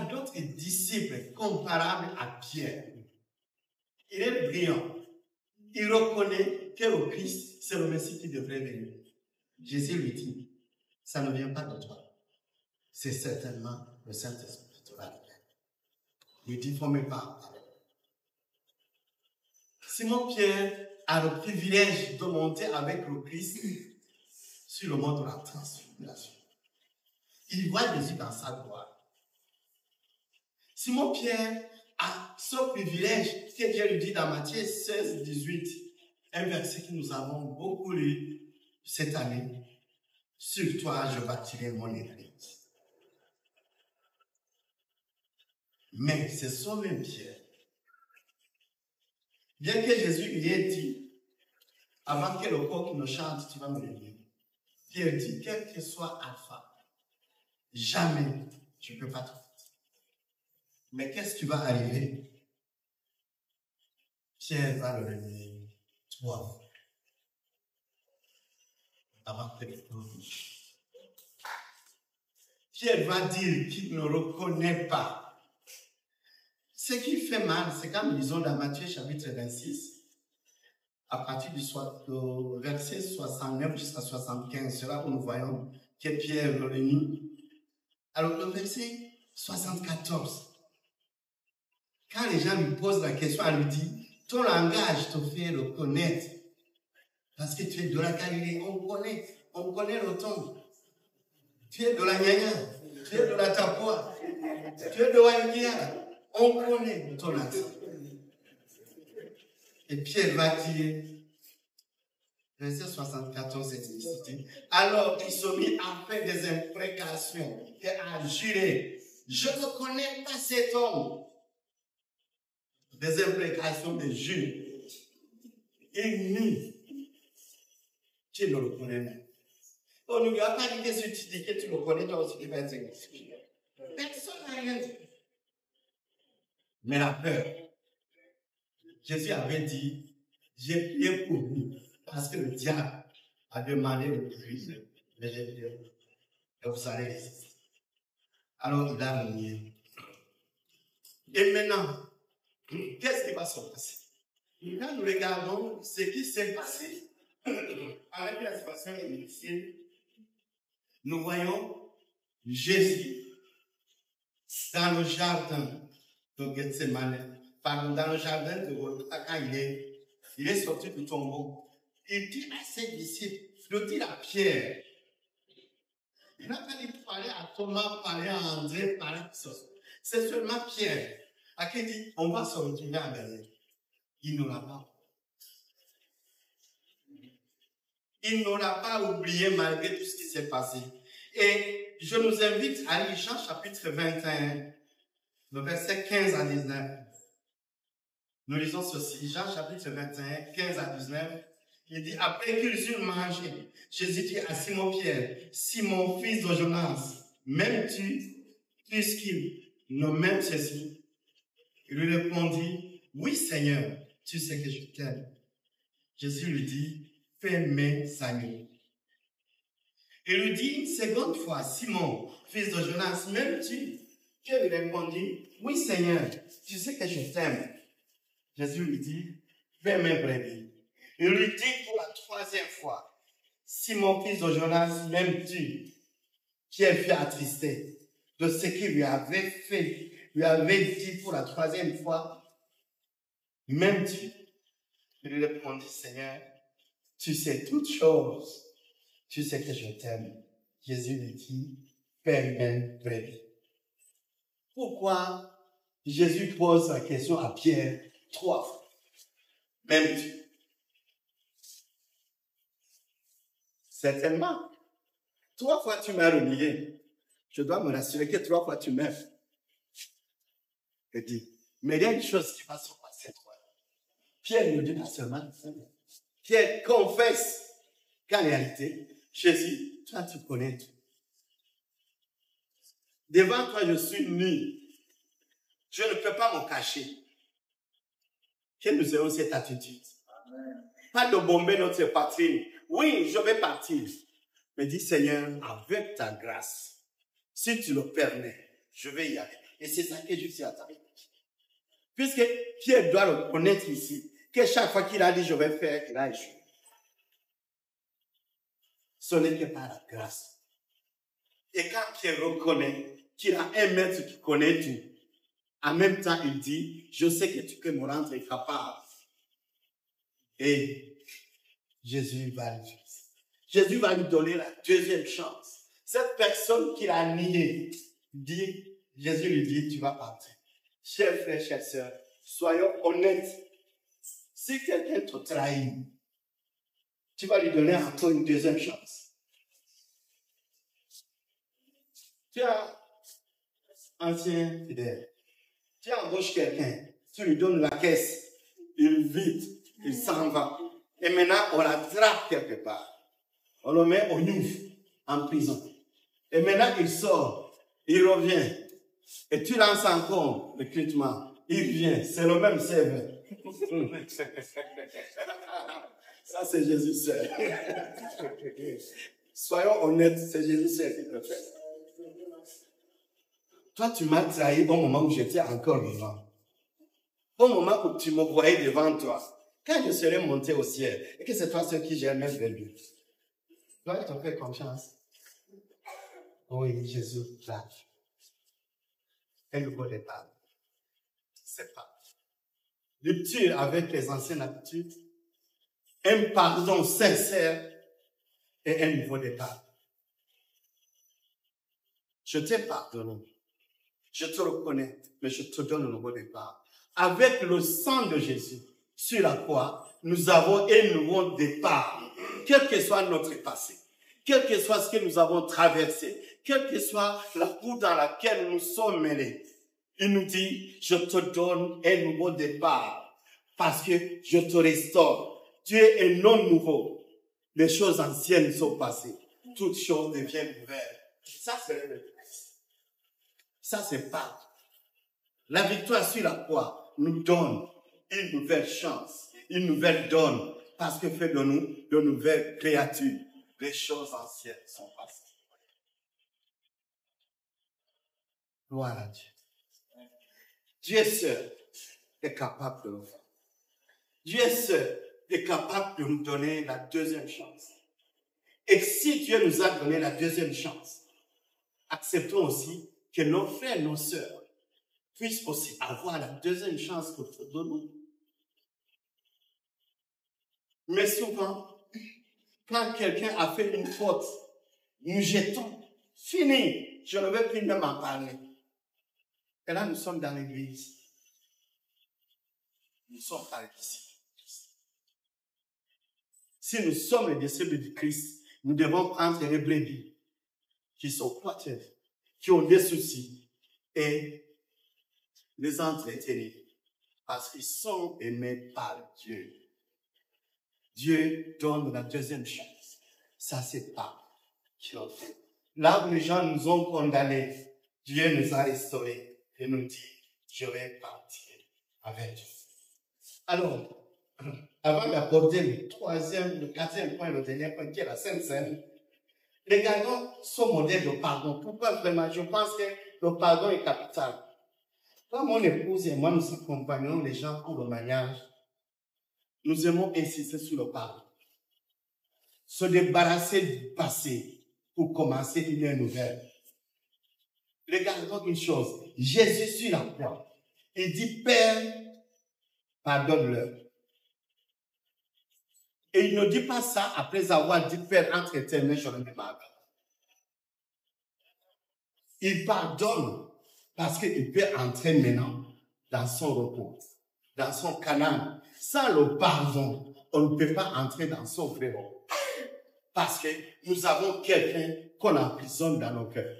d'autres disciples comparables à Pierre. Il est brillant. Il reconnaît que le Christ, c'est le Messie qui devrait venir. Jésus lui dit, ça ne vient pas de toi. C'est certainement le Saint-Esprit qui va venir. Il lui dit, il ne faut même pas. Simon Pierre a le privilège de monter avec le Christ sur le mont de la transfiguration. Il voit Jésus dans sa gloire. Simon Pierre a ce privilège que Dieu lui dit dans Matthieu 16, 18, un verset que nous avons beaucoup lu cette année. Sur toi, je bâtirai mon église. Mais c'est ce même Pierre. Bien que Jésus lui ait dit, avant que le coq ne chante, tu vas me lever. Pierre dit, quel que soit Alpha, jamais tu ne peux pas te faire. Mais qu'est-ce qui va arriver? Pierre va le lever 3 fois. Avant que le coq. Pierre va dire qu'il ne reconnaît pas. Ce qui fait mal, c'est quand nous lisons dans Matthieu chapitre 26, à partir du verset 69 jusqu'à 75, c'est là où nous voyons que Pierre le nie. Alors le verset 74, quand les gens lui posent la question, elle lui dit, ton langage te fait le connaître, parce que tu es de la Galilée, on connaît le ton. Tu es de la Nyanya, tu es de la Tapua, tu es de Waïkia. On connaît ton accent. Et Pierre va dire, verset 74, c'est ici. Alors il se mit à faire des imprécations et à jurer, je ne connais pas cet homme. Des imprécations de jure. Il nie. Tu ne le connais pas. On ne lui a pas dit que si tu dis que tu le connais, toi aussi tu vas être exclu. Personne n'a rien dit. Mais la peur. Jésus avait dit, j'ai prié pour vous, parce que le diable a demandé de prier, mais j'ai prié pour vous. Et vous allez résister. Alors il a renié. Et maintenant, qu'est-ce qui va se passer? Quand nous regardons ce qui s'est passé avec la situation initiale, nous voyons Jésus dans le jardin de Gethsemane, dans le jardin de Golgotha, quand il est sorti du tombeau. Il dit à ses disciples, il dit à Pierre, il n'a pas dit parler à Thomas, parler à André, parler à ça. C'est seulement Pierre à qui il dit, on va se retourner en derrière. Il ne l'a pas. Il ne l'a pas oublié malgré tout ce qui s'est passé. Et je nous invite à lire Jean chapitre 21, le verset 15 à 19. Nous lisons ceci, Jean chapitre 21, 15 à 19. Il dit, après qu'ils eurent mangé, Jésus dit à Simon-Pierre, Simon, fils de Jonas, m'aimes-tu puisqu'il ne m'aime Jésus? Il lui répondit, oui Seigneur, tu sais que je t'aime. Jésus lui dit, fais mes agneaux. Il lui dit une seconde fois, Simon, fils de Jonas, m'aimes-tu? Pierre lui répondit, oui Seigneur, tu sais que je t'aime. Jésus lui dit, fais mes brebis. Il lui dit pour la troisième fois, Simon, fils de Jonas, même tu, qui es fait attristé de ce qu'il lui avait fait, lui avait dit pour la 3e fois, même tu, il lui répondit, Seigneur, tu sais toutes choses, tu sais que je t'aime. Jésus lui dit, permets brebis. Pourquoi Jésus pose la question à Pierre 3 fois? Même tu. Certainement. 3 fois tu m'as renié. Je dois me rassurer que 3 fois tu m'aimes. Il dit, mais il y a une chose qui va se passer, toi. Pierre ne dit pas seulement, Pierre confesse qu'en réalité, Jésus, toi tu connais tout. Devant toi, je suis nu. Je ne peux pas me cacher. Que nous ayons cette attitude. Pas de bomber notre poitrine. Oui, je vais partir. Mais dis, Seigneur, avec ta grâce, si tu le permets, je vais y aller. Et c'est ça que je suis attendu. Puisque Pierre doit le connaître ici, que chaque fois qu'il a dit je vais faire, il a échoué. Ce n'est que par la grâce. Et quand Pierre reconnaît qu'il a un maître qui connaît tout, en même temps il dit, je sais que tu peux me rendre capable. Et Jésus va lui donner la 2e chance. Cette personne qu'il a niée, Jésus lui dit, tu vas partir. Chers frères, chères sœurs, soyons honnêtes. Si quelqu'un te trahit, tu vas lui donner encore une 2e chance. Tu as ancien fidèle. Tu embauches quelqu'un, tu lui donnes la caisse, il vide, il s'en va. Et maintenant, on l'attrape quelque part. On le met au Nouf, en prison. Et maintenant, il sort, il revient. Et tu lances encore le recrutement. Il vient, c'est le même serveur. Ça, c'est Jésus seul. Soyons honnêtes, c'est Jésus seul qui le fait. Toi, tu m'as trahi au moment où j'étais encore vivant. Au moment où tu me voyais devant toi. Quand je serai monté au ciel, et que c'est toi ceux qui gèrent mes brebis, dois-je te faire confiance? Oui, Jésus, là. Un nouveau départ. C'est pas. Rupture avec les anciennes habitudes, un pardon sincère et un nouveau départ. Je t'ai pardonné. Je te reconnais, mais je te donne un nouveau départ. Avec le sang de Jésus sur la croix, nous avons un nouveau départ. Quel que soit notre passé, quel que soit ce que nous avons traversé, quelle que soit la route dans laquelle nous sommes mêlés, il nous dit, je te donne un nouveau départ parce que je te restaure. Tu es un homme nouveau. Les choses anciennes sont passées. Toutes choses deviennent nouvelles. Ça, c'est le Christ. Ça, c'est Pâques. La victoire sur la croix nous donne une nouvelle chance, une nouvelle donne, parce que fait de nous de nouvelles créatures. Les choses anciennes sont passées. Gloire à Dieu. Dieu seul est capable de le faire. Dieu seul est capable de nous donner la 2e chance. Et si Dieu nous a donné la 2e chance, acceptons aussi que nos frères et nos sœurs puissent aussi avoir la 2e chance que Dieu donne. Mais souvent, quand quelqu'un a fait une faute, nous jetons. Fini, je ne veux plus même en parler. Et là, nous sommes dans l'église. Nous sommes pas les disciples. Si nous sommes les disciples du Christ, nous devons prendre les brebis qui sont poiteuses, qui ont des soucis, et les entretenir. Parce qu'ils sont aimés par Dieu. Dieu donne la 2e chance. Ça, c'est pas qui l'ont fait. Là où les gens nous ont condamnés, Dieu nous a restaurés et nous dit, je vais partir avec Dieu. Alors, avant d'aborder le 4e point, le dernier point, qui est la Sainte Seine, regardons ce modèle de pardon. Pourquoi vraiment? Je pense que le pardon est capital. Quand mon épouse et moi, nous accompagnons les gens pour le mariage, nous aimons insister sur le pardon. se débarrasser du passé pour commencer une nouvelle. Regardons une chose. Jésus sur la croix, il dit, Père, pardonne-leur. Et il ne dit pas ça après avoir dit, Père, entre tes mains, je remets ma main. Il pardonne parce qu'il peut entrer maintenant dans son repos, dans son Canaan. Sans le pardon, on ne peut pas entrer dans son vrai repos. Parce que nous avons quelqu'un qu'on emprisonne dans nos cœurs.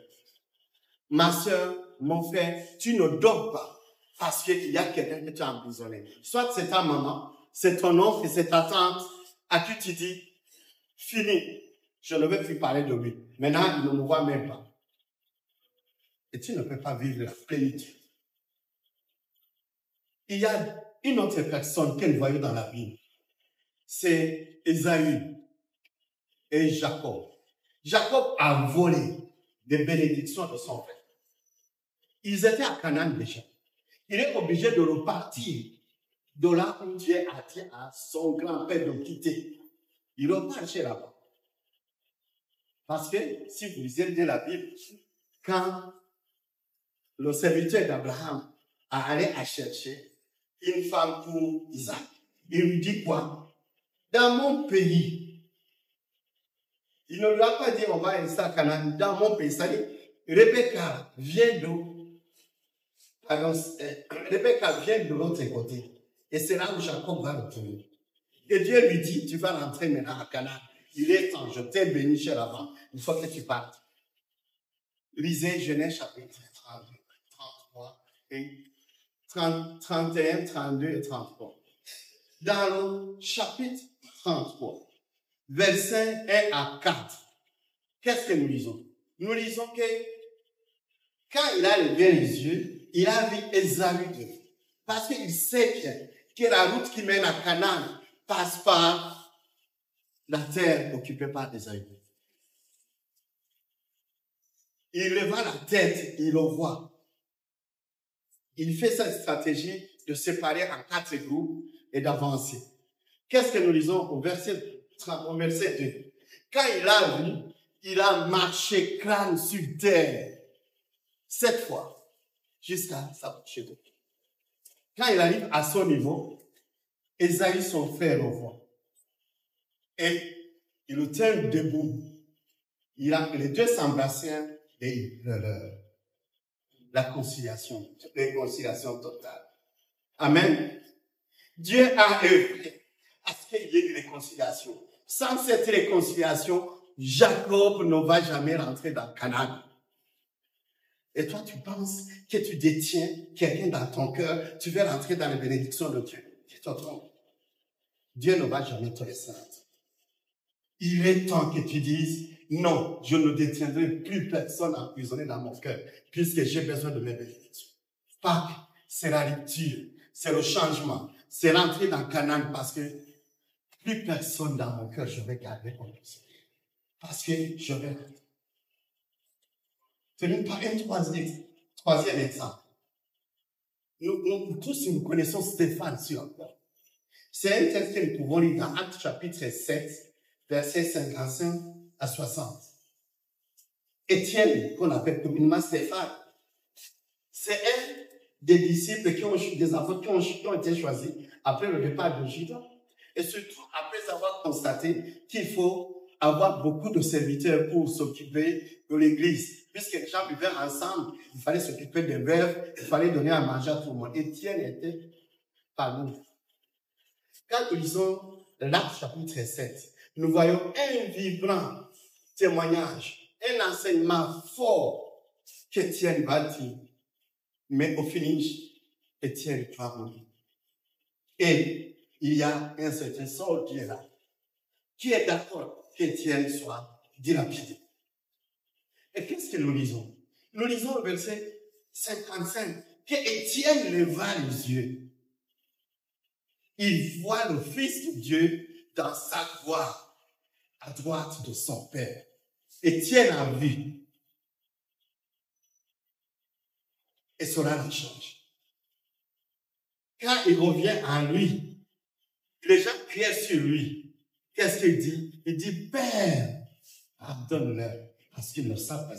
Ma soeur, mon frère, tu ne dors pas parce qu'il y a quelqu'un que tu as emprisonné. Soit c'est ta maman, c'est ton oncle, c'est ta tante, à qui tu dis, fini, je ne veux plus parler de lui. Maintenant, il ne me voit même pas. Et tu ne peux pas vivre la plénitude. Il y a une autre personne que nous voyons dans la Bible. C'est Ésaü et Jacob. Jacob a volé des bénédictions de son père. Ils étaient à Canaan déjà. Il est obligé de repartir de là où Dieu a dit à son grand-père de quitter. Il repart chez là-bas. Parce que si vous lisez bien la Bible, quand le serviteur d'Abraham a allé à chercher une femme pour Isaac, il lui dit quoi? Dans mon pays, il ne lui a pas dit on va aller à Canaan, dans mon pays. Ça dit, Rebecca vient Rebecca vient de l'autre côté. Et c'est là où Jacob va retourner. Et Dieu lui dit, tu vas rentrer maintenant à Canaan. Il est temps, je t'ai béni chez l'avant. Il faut que tu partes. Lisez Genèse chapitre 32, 33 et 31, 32 et 33. Dans le chapitre 33, versets 1 à 4, qu'est-ce que nous lisons? Nous lisons que quand il a levé les yeux, il a vu Ésaü. Parce qu'il sait bien que la route qui mène à Canaan passe par la terre occupée par Ésaü. Il leva la tête, il le voit. Il fait cette stratégie de séparer en 4 groupes et d'avancer. Qu'est-ce que nous lisons au verset 2? Quand il a vu, il a marché crâne sur terre 7 fois jusqu'à s'approcher de lui. Quand il arrive à son niveau, Ésaü, son frère, le voit. Et il le tient debout. Les deux s'embrassèrent et ils pleurèrent. La réconciliation totale. Amen. Dieu a œuvré à ce qu'il y ait une réconciliation. Sans cette réconciliation, Jacob ne va jamais rentrer dans Canaan. Et toi, tu penses que tu détiens quelqu'un dans ton cœur, tu veux rentrer dans les bénédictions de Dieu. Tu te trompes. Dieu ne va jamais te laisser rentrer. Il est temps que tu dises, non, je ne détiendrai plus personne emprisonné dans mon cœur, puisque j'ai besoin de mes bénédictions. Pâques, c'est la rupture, c'est le changement, c'est rentrer dans Canaan, parce que plus personne dans mon cœur, je vais garder comme ça. Parce que je vais rentrer. Tenez par un troisième exemple. Nous tous, nous connaissons Stéphane sur la croix. C'est un texte que nous pouvons lire dans Actes chapitre 7, versets 55 à 60. Étienne, qu'on appelle communément Stéphane, c'est un des disciples des enfants qui ont été choisis après le départ de Judas. Et surtout après avoir constaté qu'il faut avoir beaucoup de serviteurs pour s'occuper de l'église. Puisque les gens vivaient ensemble, il fallait s'occuper des veuves, il fallait donner à manger à tout le monde. Étienne était parmi nous. Quand nous lisons l'Acte chapitre 7, nous voyons un vibrant témoignage, un enseignement fort qu'Étienne va dire. Mais au finish, Étienne va mourir. Et il y a un certain Saul qui est là, qui est d'accord qu'Étienne soit dilapidé. Et qu'est-ce que nous lisons? Nous lisons le verset 55, que Étienne leva les yeux. Il voit le Fils de Dieu dans sa gloire, à droite de son Père. Étienne a vu. Et cela le change. Quand il revient en lui, les gens crient sur lui. Qu'est-ce qu'il dit? Il dit, Père, pardonne-leur, parce qu'ils ne savent pas.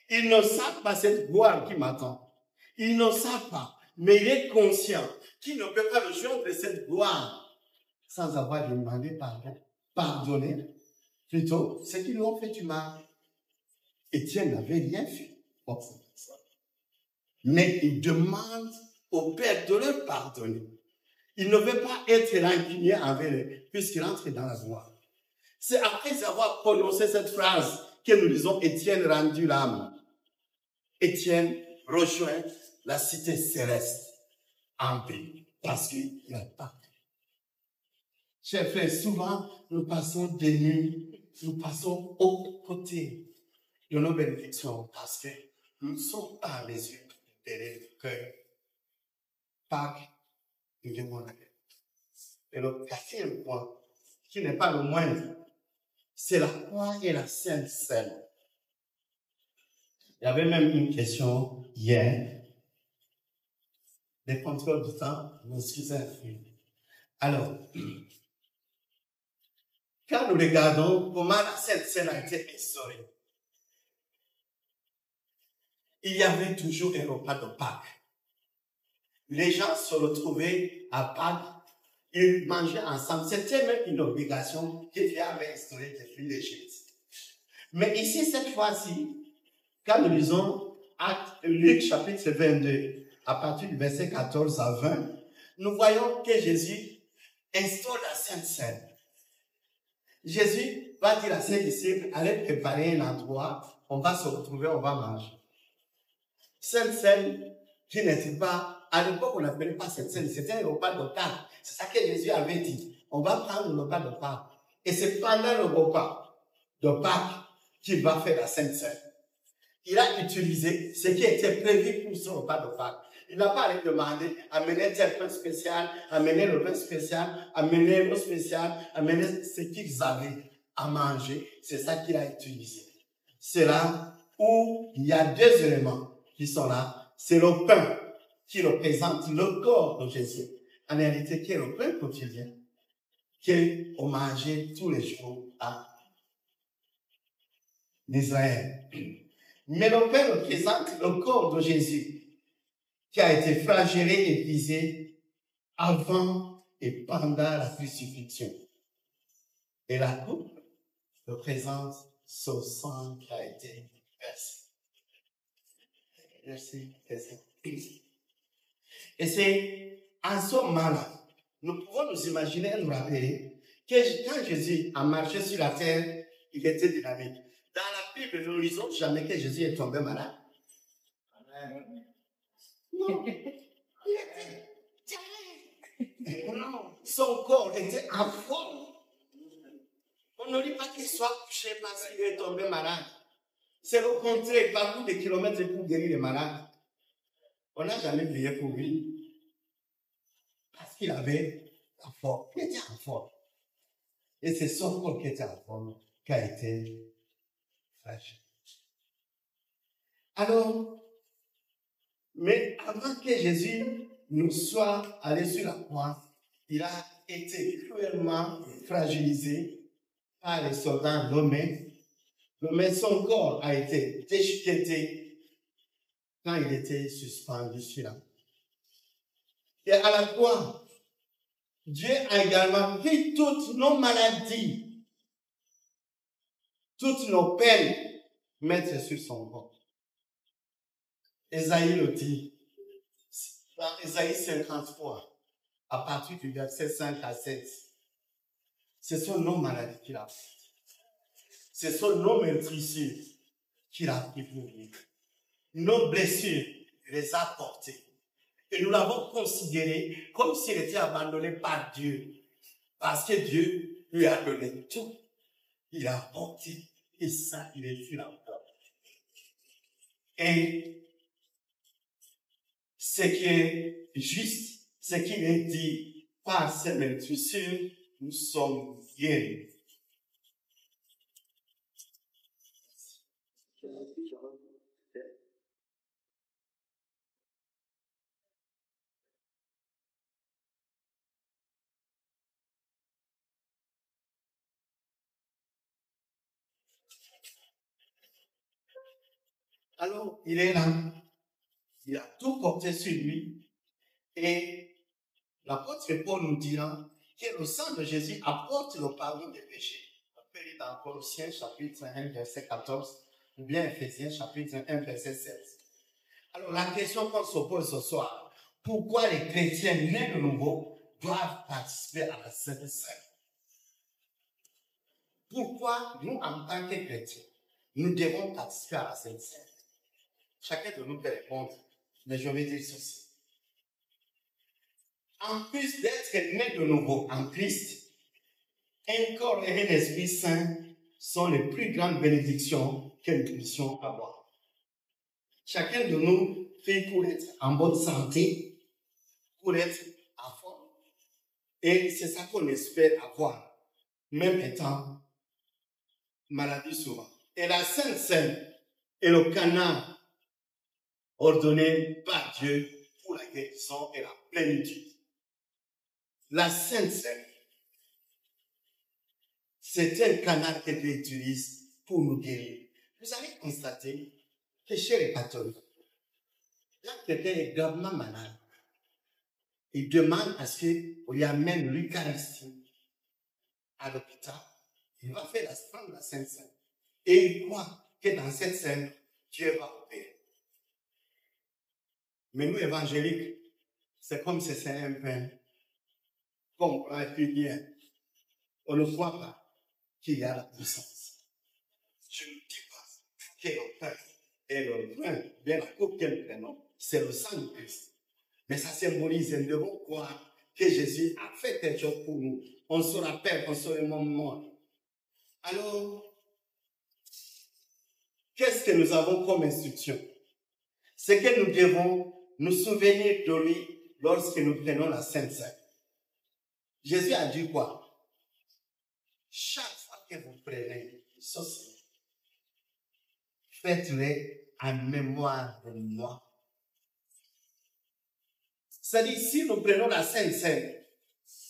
Ils ne savent pas cette gloire qui m'attend. Ils ne savent pas, mais il est conscient qu'il ne peut pas rejoindre cette gloire sans avoir demandé pardon. Pardonner, plutôt, ce qu'ils lui ont fait du mal. Étienne n'avait rien fait. Mais il demande au Père de le pardonner. Il ne veut pas être rancunier envers eux, puisqu'il entre dans la gloire. C'est après avoir prononcé cette phrase que nous disons Étienne rendu l'âme. Étienne rejoint la cité céleste en paix, parce qu'il a pardonné. Chers frères, souvent, nous passons des nuits, nous passons aux côtés de nos bénédictions, parce que nous ne sommes pas les yeux derrière le cœur. Pâques, nous devons la paix. Et le quatrième point, qui n'est pas le moindre, c'est la croix et la Sainte Seine. Il y avait même une question hier. Les contrôles du temps, nous excusez. Alors, quand nous regardons comment la Sainte Seine a été instaurée, il y avait toujours un repas de Pâques. Les gens se retrouvaient à Pâques, ils mangeaient ensemble. C'était même une obligation que Dieu avait instaurée depuis l'Égypte. Mais ici, cette fois-ci, quand nous lisons Luc chapitre 22, à partir du verset 14 à 20, nous voyons que Jésus instaure la Sainte Seine. Jésus va dire à ses disciples, allez préparer un endroit, on va se retrouver, on va manger. Sainte Seine qui n'était pas, à l'époque on n'appelait pas cette Seine, c'était un repas de Pâques. C'est ça que Jésus avait dit. On va prendre le repas de Pâques. Et c'est pendant le repas de Pâques qu'il va faire la Sainte Seine. Il a utilisé ce qui était prévu pour ce repas de Pâques. Il n'a pas allé demander, amener tel pain spécial, amener le pain spécial, amener l'eau spéciale, amener ce qu'ils avaient à manger. C'est ça qu'il a utilisé. C'est là où il y a deux éléments qui sont là. C'est le pain qui représente le corps de Jésus. En réalité, qui est le pain quotidien, qu'on mangeait tous les jours en Israël. Mais le pain représente le corps de Jésus, qui a été flagellé et brisé avant et pendant la crucifixion. Et la coupe représente ce sang qui a été versé. Merci. Et c'est en ce moment-là, nous pouvons nous imaginer et nous rappeler que quand Jésus a marché sur la terre, il était dynamique. Dans la Bible, nous ne lisons jamais que Jésus est tombé malade. Non. Non. Son corps était en forme. On ne dit pas qu'il soit couché parce qu'il est tombé malade. C'est le contraire, parcours des kilomètres pour guérir les malades. On n'a jamais prié pour lui. Parce qu'il avait la forme. Il était en forme. Et c'est son corps qui était en forme qui a été fragile. Alors, mais avant que Jésus nous soit allé sur la croix, il a été cruellement fragilisé par les soldats romains. Mais son corps a été déchiqueté quand il était suspendu sur la croix. Et à la croix, Dieu a également pris toutes nos maladies, toutes nos peines, mettre sur son corps. Ésaïe le dit, dans Ésaïe 53, à partir du verset 5 à 7, ce sont nos maladies qu'il a faites. Ce sont nos meurtrissures qu'il a pris pour nous. Nos blessures, il les a portées. Et nous l'avons considéré comme s'il était abandonné par Dieu. Parce que Dieu lui a donné tout. Il a porté. Et ça, il est sur la croix. Et ce qui est juste, ce qu'il est dit, par ces meurtrissures, nous sommes guéris. Alors, il est là. Il a tout porté sur lui. Et l'apôtre Paul nous dira que le sang de Jésus apporte le pardon des péchés. Appelé dans Colossiens chapitre 1, verset 14, ou bien Ephésiens chapitre 1, verset 16. Alors, la question qu'on se pose ce soir, pourquoi les chrétiens nés de nouveau doivent participer à la Sainte Seine? Pourquoi nous, en tant que chrétiens, nous devons participer à la Sainte Seine? Chacun de nous peut répondre, mais je vais dire ceci. En plus d'être né de nouveau en Christ, un corps et un esprit saint sont les plus grandes bénédictions que nous puissions avoir. Chacun de nous fait pour être en bonne santé, pour être en forme. Et c'est ça qu'on espère avoir, même étant maladie souvent. Et la Sainte Seine est le canal ordonné par Dieu pour la guérison et la plénitude. La Sainte Seine, c'est un canal que Dieu utilise pour nous guérir. Vous allez constater que chez les catholiques, quand quelqu'un est gravement malade, il demande à ce qu'on lui amène l'Eucharistie à l'hôpital. Il va faire la Sainte Seine. Et il croit que dans cette scène, Dieu va opérer. Mais nous, évangéliques, c'est comme si c'est un pain. Comme on prend bien. On ne voit pas qu'il y a la puissance. Je ne dis pas que le pain et le vin, bien la coupe que nous prenons, c'est le sang de Christ. Mais ça symbolise, nous devons croire que Jésus a fait quelque chose pour nous. On se rappelle qu'on serait mort. Alors, qu'est-ce que nous avons comme instruction? C'est que nous devons nous souvenir de lui lorsque nous prenons la Sainte Seine. Jésus a dit quoi? Chaque fois que vous prenez ceci, faites-le en mémoire de moi. C'est-à-dire, si nous prenons la Sainte Seine,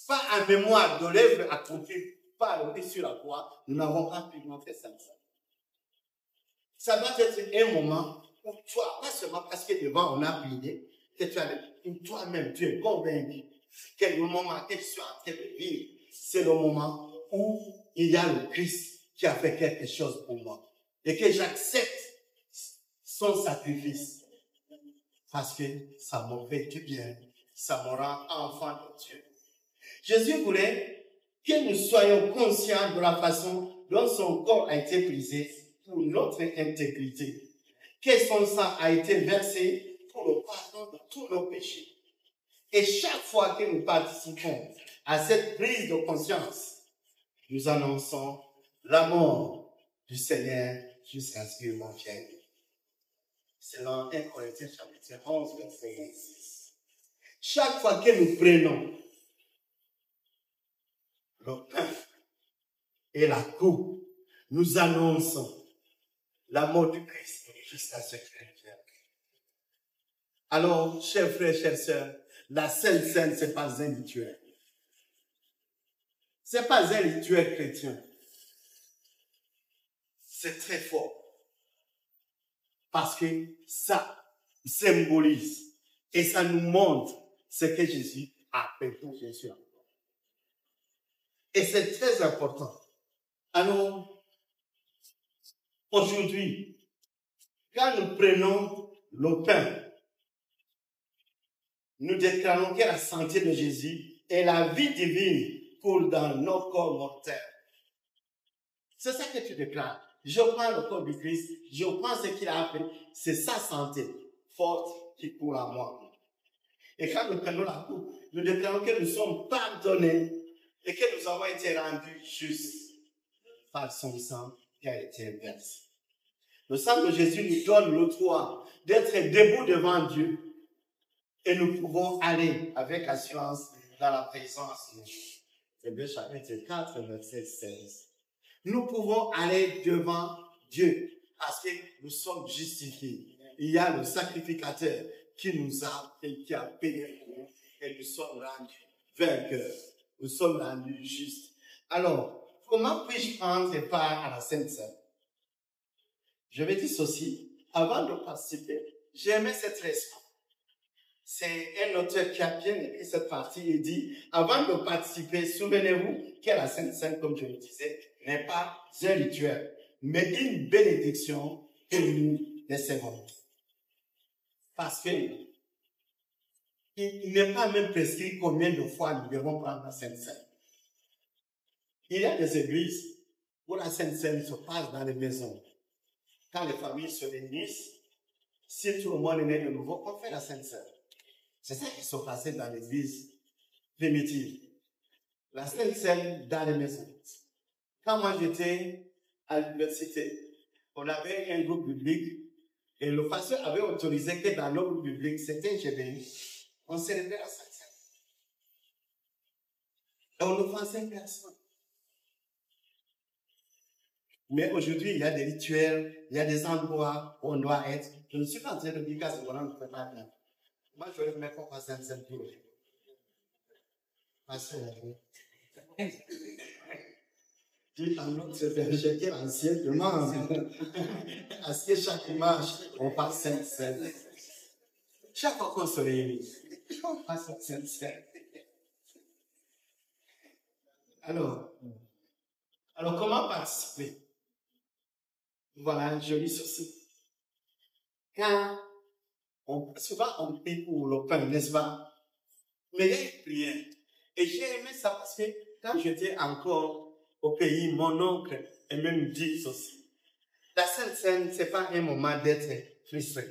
pas en mémoire de l'œuvre accomplie par le Christ sur la croix, nous n'avons pas pu montrer Sainte Seine. Ça doit être un moment où toi, pas seulement parce que devant on a prié, que tu as toi-même, tu es convaincu que le moment que tu es en train de vivre, c'est le moment où il y a le Christ qui a fait quelque chose pour moi. Et que j'accepte son sacrifice. Parce que ça m'a fait du bien. Ça me rend enfant de Dieu. Jésus voulait que nous soyons conscients de la façon dont son corps a été brisé pour notre intégrité. Que son sang a été versé pour le pardon de tous nos péchés. Et chaque fois que nous participons à cette prise de conscience, nous annonçons la mort du Seigneur jusqu'à ce qu'il vienne. Selon 1 Corinthiens chapitre 11, verset 26. Chaque fois que nous prenons le pain et la coupe, nous annonçons la mort du Christ jusqu'à ce qu'il vienne. Alors, chers frères, chères sœurs, la Sainte Seine, c'est pas un rituel. C'est pas un rituel chrétien. C'est très fort. Parce que ça symbolise et ça nous montre ce que Jésus a fait pour Jésus. Et c'est très important. Alors, aujourd'hui, quand nous prenons le pain, nous déclarons que la santé de Jésus et la vie divine coulent dans nos corps mortels. C'est ça que tu déclares. Je prends le corps du Christ, je prends ce qu'il a fait, c'est sa santé forte qui coule en moi. Et quand nous prenons la coupe, nous déclarons que nous sommes pardonnés et que nous avons été rendus justes par son sang qui a été versé. Le sang de Jésus nous donne le droit d'être debout devant Dieu et nous pouvons aller avec assurance dans la présence de Dieu. Hébreux chapitre 4, verset 16. Nous pouvons aller devant Dieu parce que nous sommes justifiés. Il y a le sacrificateur qui nous a et qui a payé pour nous et nous sommes rendus vainqueurs. Nous sommes rendus justes. Alors, comment puis-je prendre part à la Sainte Seine? Je vais dire ceci. avant de participer, j'aimais cette leçon. C'est un auteur qui a bien écrit cette partie et dit, avant de participer, souvenez-vous que la Sainte Seine, comme je le disais, n'est pas un rituel, mais une bénédiction que nous recevons. Parce que il n'est pas même prescrit combien de fois nous devons prendre la Sainte Seine. Il y a des églises où la Sainte Seine se passe dans les maisons. Quand les familles se réunissent, si tout le monde est né de nouveau, on fait la Sainte Seine. C'est ça qui se passait dans l'église primitive. La Sainte Seine dans les maisons. Quand moi j'étais à l'université, on avait un groupe biblique et le pasteur avait autorisé que dans notre groupe biblique, c'était un GBI, on célébrait la Sainte Seine. Et on ne pensait personne. Mais aujourd'hui, il y a des rituels, il y a des endroits où on doit être. Je ne suis pas en train de dire qu'à ce moment-là, on ne fait pas bien. Moi, je vais me mettre en Sainte Seine pour eux. Parce que, dis en notre berger qui est l'ancien demande. À ce que chaque image, on passe Sainte Seine. Chaque fois qu'on se réunit, on passe Sainte Seine. Alors, comment participer? Voilà un joli souci. Souvent on prie pour le pain, n'est-ce pas? Mais il y a une prière. Et j'ai aimé ça parce que quand j'étais encore au pays, mon oncle aimait me dire ceci. La Sainte Seine, c'est pas un moment d'être frustré,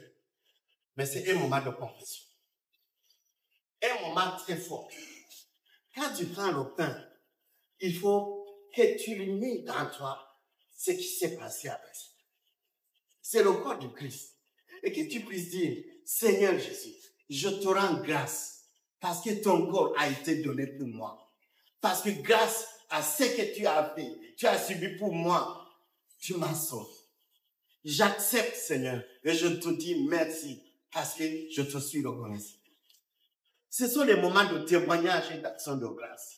mais c'est un moment de confession. Un moment très fort. Quand tu prends le pain, il faut que tu lies dans toi ce qui s'est passé avec ça. C'est le corps du Christ. Et que tu puisses dire, Seigneur Jésus, je te rends grâce parce que ton corps a été donné pour moi. Parce que grâce à ce que tu as fait, tu as subi pour moi, tu m'as sauvé. J'accepte, Seigneur, et je te dis merci parce que je te suis reconnaissant. Ce sont les moments de témoignage et d'action de grâce.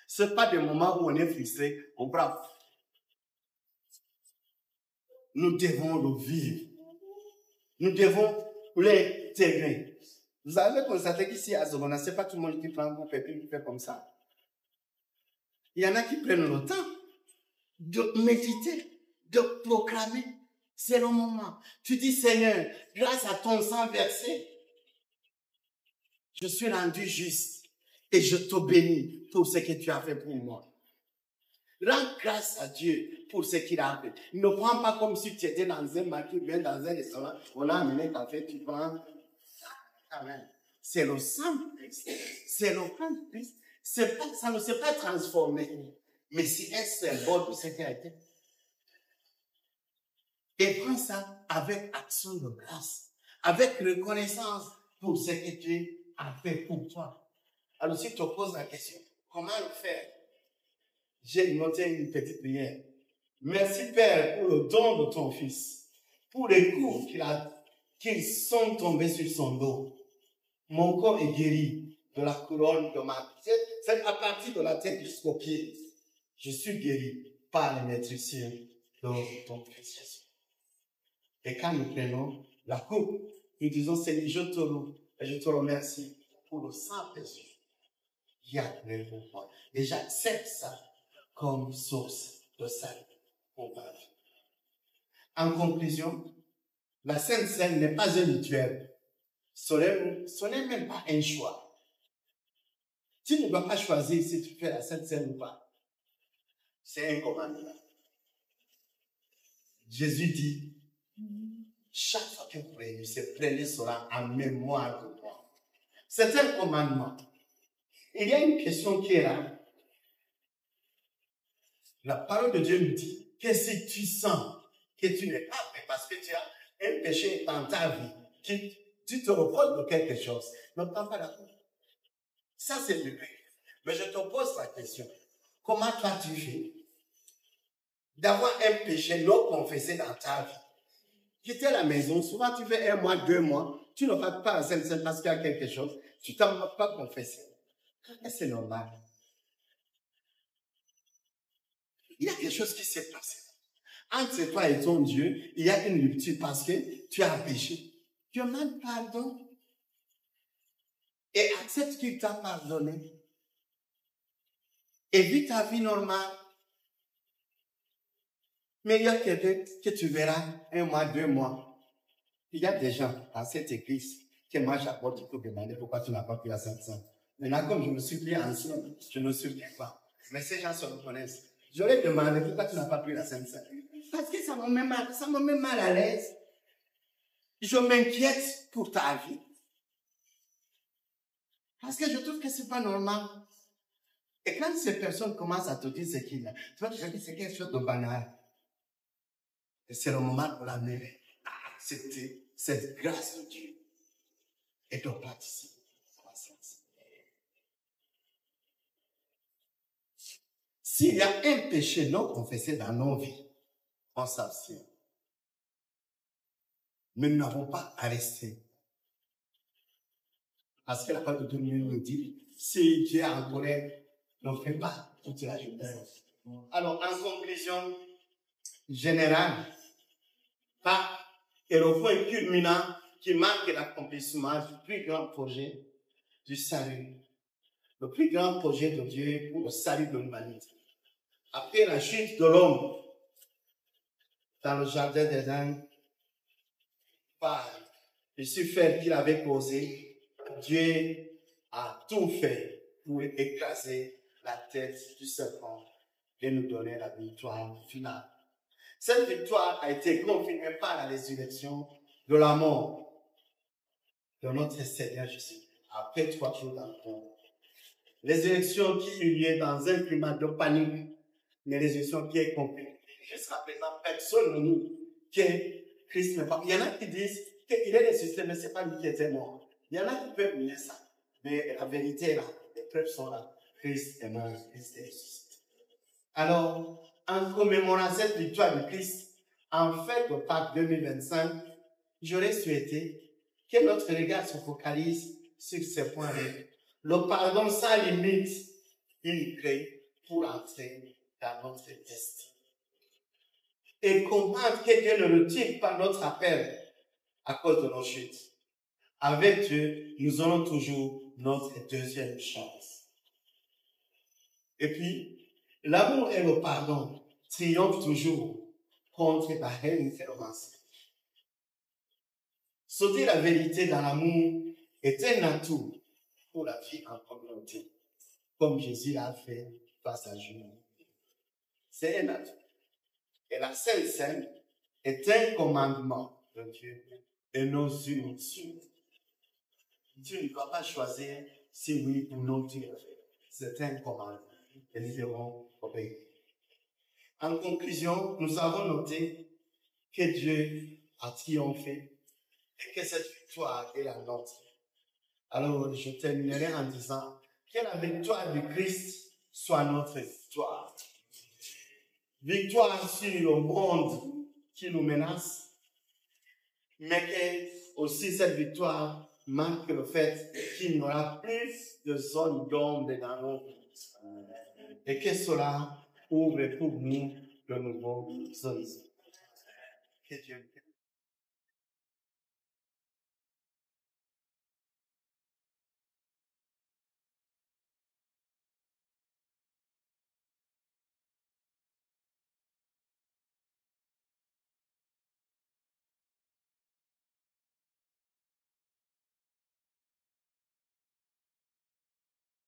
Ce n'est pas des moments où on est frustré, on brave. Nous devons le vivre. Nous devons l'intégrer. Vous avez constaté qu'ici à Zogona, ce n'est pas tout le monde qui prend un groupe et puis qui fait comme ça. Il y en a qui prennent le temps de méditer, de proclamer. C'est le moment. Tu dis, Seigneur, grâce à ton sang versé, je suis rendu juste et je te bénis pour ce que tu as fait pour moi. Rends grâce à Dieu pour ce qu'il a fait. Ne prends pas comme si tu étais dans un marché, bien dans un restaurant, on a amené café, tu prends. Amen. C'est le sang de Christ. C'est le sang de Christ. Ça ne s'est pas transformé, mais c'est un symbole de ce qui a été. Et prends ça avec action de grâce, avec reconnaissance pour ce que Dieu a fait pour toi. Alors si tu te poses la question, comment le faire? J'ai noté une petite prière. Merci Père pour le don de ton Fils, pour les coups qu'ils sont tombés sur son dos. Mon corps est guéri de la couronne de ma tête. C'est à partir de la tête jusqu'aux pieds. Je suis guéri par les maîtrisures de ton Fils Jésus. Et quand nous prenons la coupe, nous disons, Seigneur, je te loue et je te remercie pour le sang précieux. Il y a pour moi. Et j'accepte ça comme source de salut pour ma vie. En conclusion, la Sainte Seine n'est pas un rituel. Ce n'est même pas un choix. Tu ne dois pas choisir si tu fais la Sainte Seine ou pas. C'est un commandement. Jésus dit, chaque fois que vous réunissez, prenez cela en mémoire de moi. C'est un commandement. Il y a une question qui est là. La parole de Dieu nous dit que si tu sens que tu n'es pas fait parce que tu as un péché dans ta vie, tu te reproches de quelque chose, ne prends pas la coupe. Ça, c'est le but. Mais je te pose la question. Comment toi tu fais d'avoir un péché non confessé dans ta vie? Quitter la maison, souvent tu fais 1 mois, 2 mois, tu ne vas pas à Sainte-Seine parce qu'il y a quelque chose, tu ne t'en vas pas confesser. Et c'est normal. Il y a quelque chose qui s'est passé. Entre toi et ton Dieu, il y a une rupture parce que tu as péché. Tu demandes pardon et accepte qu'il t'a pardonné. Et vis ta vie normale. Mais il y a quelqu'un que tu verras 1 mois, 2 mois. Il y a des gens dans cette église que moi j'apporte pour demander pourquoi tu n'as pas pris la Sainte Seine. Maintenant, comme je me suis pris ancien, je ne me souviens pas. Mais ces gens se reconnaissent. J'aurais demandé pourquoi tu n'as pas pris la Sainte Seine. Parce que ça me met mal à l'aise. Je m'inquiète pour ta vie. Parce que je trouve que c'est pas normal. Et quand ces personnes commencent à te dire ce qu'il y a, tu vois, c'est quelque chose de banal. Et c'est le moment de l'amener à accepter cette grâce de Dieu et de participer à la Sainte. S'il y a un péché non confessé dans nos vies, on s'abstient. Mais nous n'avons pas à rester. Parce que la parole de Dieu nous dit, si Dieu est en colère, ne fait pas toute la jeunesse. Alors, en conclusion générale, et le point culminant qui marque l'accomplissement du plus grand projet du salut. Le plus grand projet de Dieu pour le salut de l'humanité. Après la chute de l'homme dans le jardin d'Éden, par le suffère qu'il avait causé, Dieu a tout fait pour écraser la tête du serpent et nous donner la victoire finale. Cette victoire a été confirmée par la résurrection de la mort de notre Seigneur Jésus après 3 jours d'enfant. Résurrection qui eut lieu dans un climat de panique, une résurrection qui est complète. Jusqu'à présent, personne ne dit que Christ n'est pas. Il y en a qui disent qu'il est ressuscité, mais ce n'est pas lui qui était mort. Il y en a qui peuvent nier ça. Mais la vérité est là. Les preuves sont là. Christ est mort, Christ est ressuscité. Alors, en commémorant cette victoire de Christ, en fête de Pâques 2025, j'aurais souhaité que notre regard se focalise sur ces points-là. Le pardon sans limite, il crée pour entrer dans notre destin. Et comprendre que Dieu ne retire pas notre appel à cause de nos chutes. Avec Dieu, nous aurons toujours notre deuxième chance. Et puis, l'amour et le pardon triomphent toujours contre la haine et le mensonge. Se dire la vérité dans l'amour est un atout pour la vie en communauté, comme Jésus l'a fait face à Judas. C'est un atout. Et la Sainte Seine est un commandement de Dieu et non une suite. Dieu ne doit pas choisir si oui ou non tu le fais. C'est un commandement et nous devons obéir. En conclusion, nous avons noté que Dieu a triomphé et que cette victoire est la nôtre. Alors, je terminerai en disant que la victoire du Christ soit notre victoire. Victoire sur le monde qui nous menace, mais que aussi cette victoire marque le fait qu'il n'y aura plus de zone d'ombre dans nos vies. Et que cela ouvre pour nous de nouveaux horizons. Que Dieu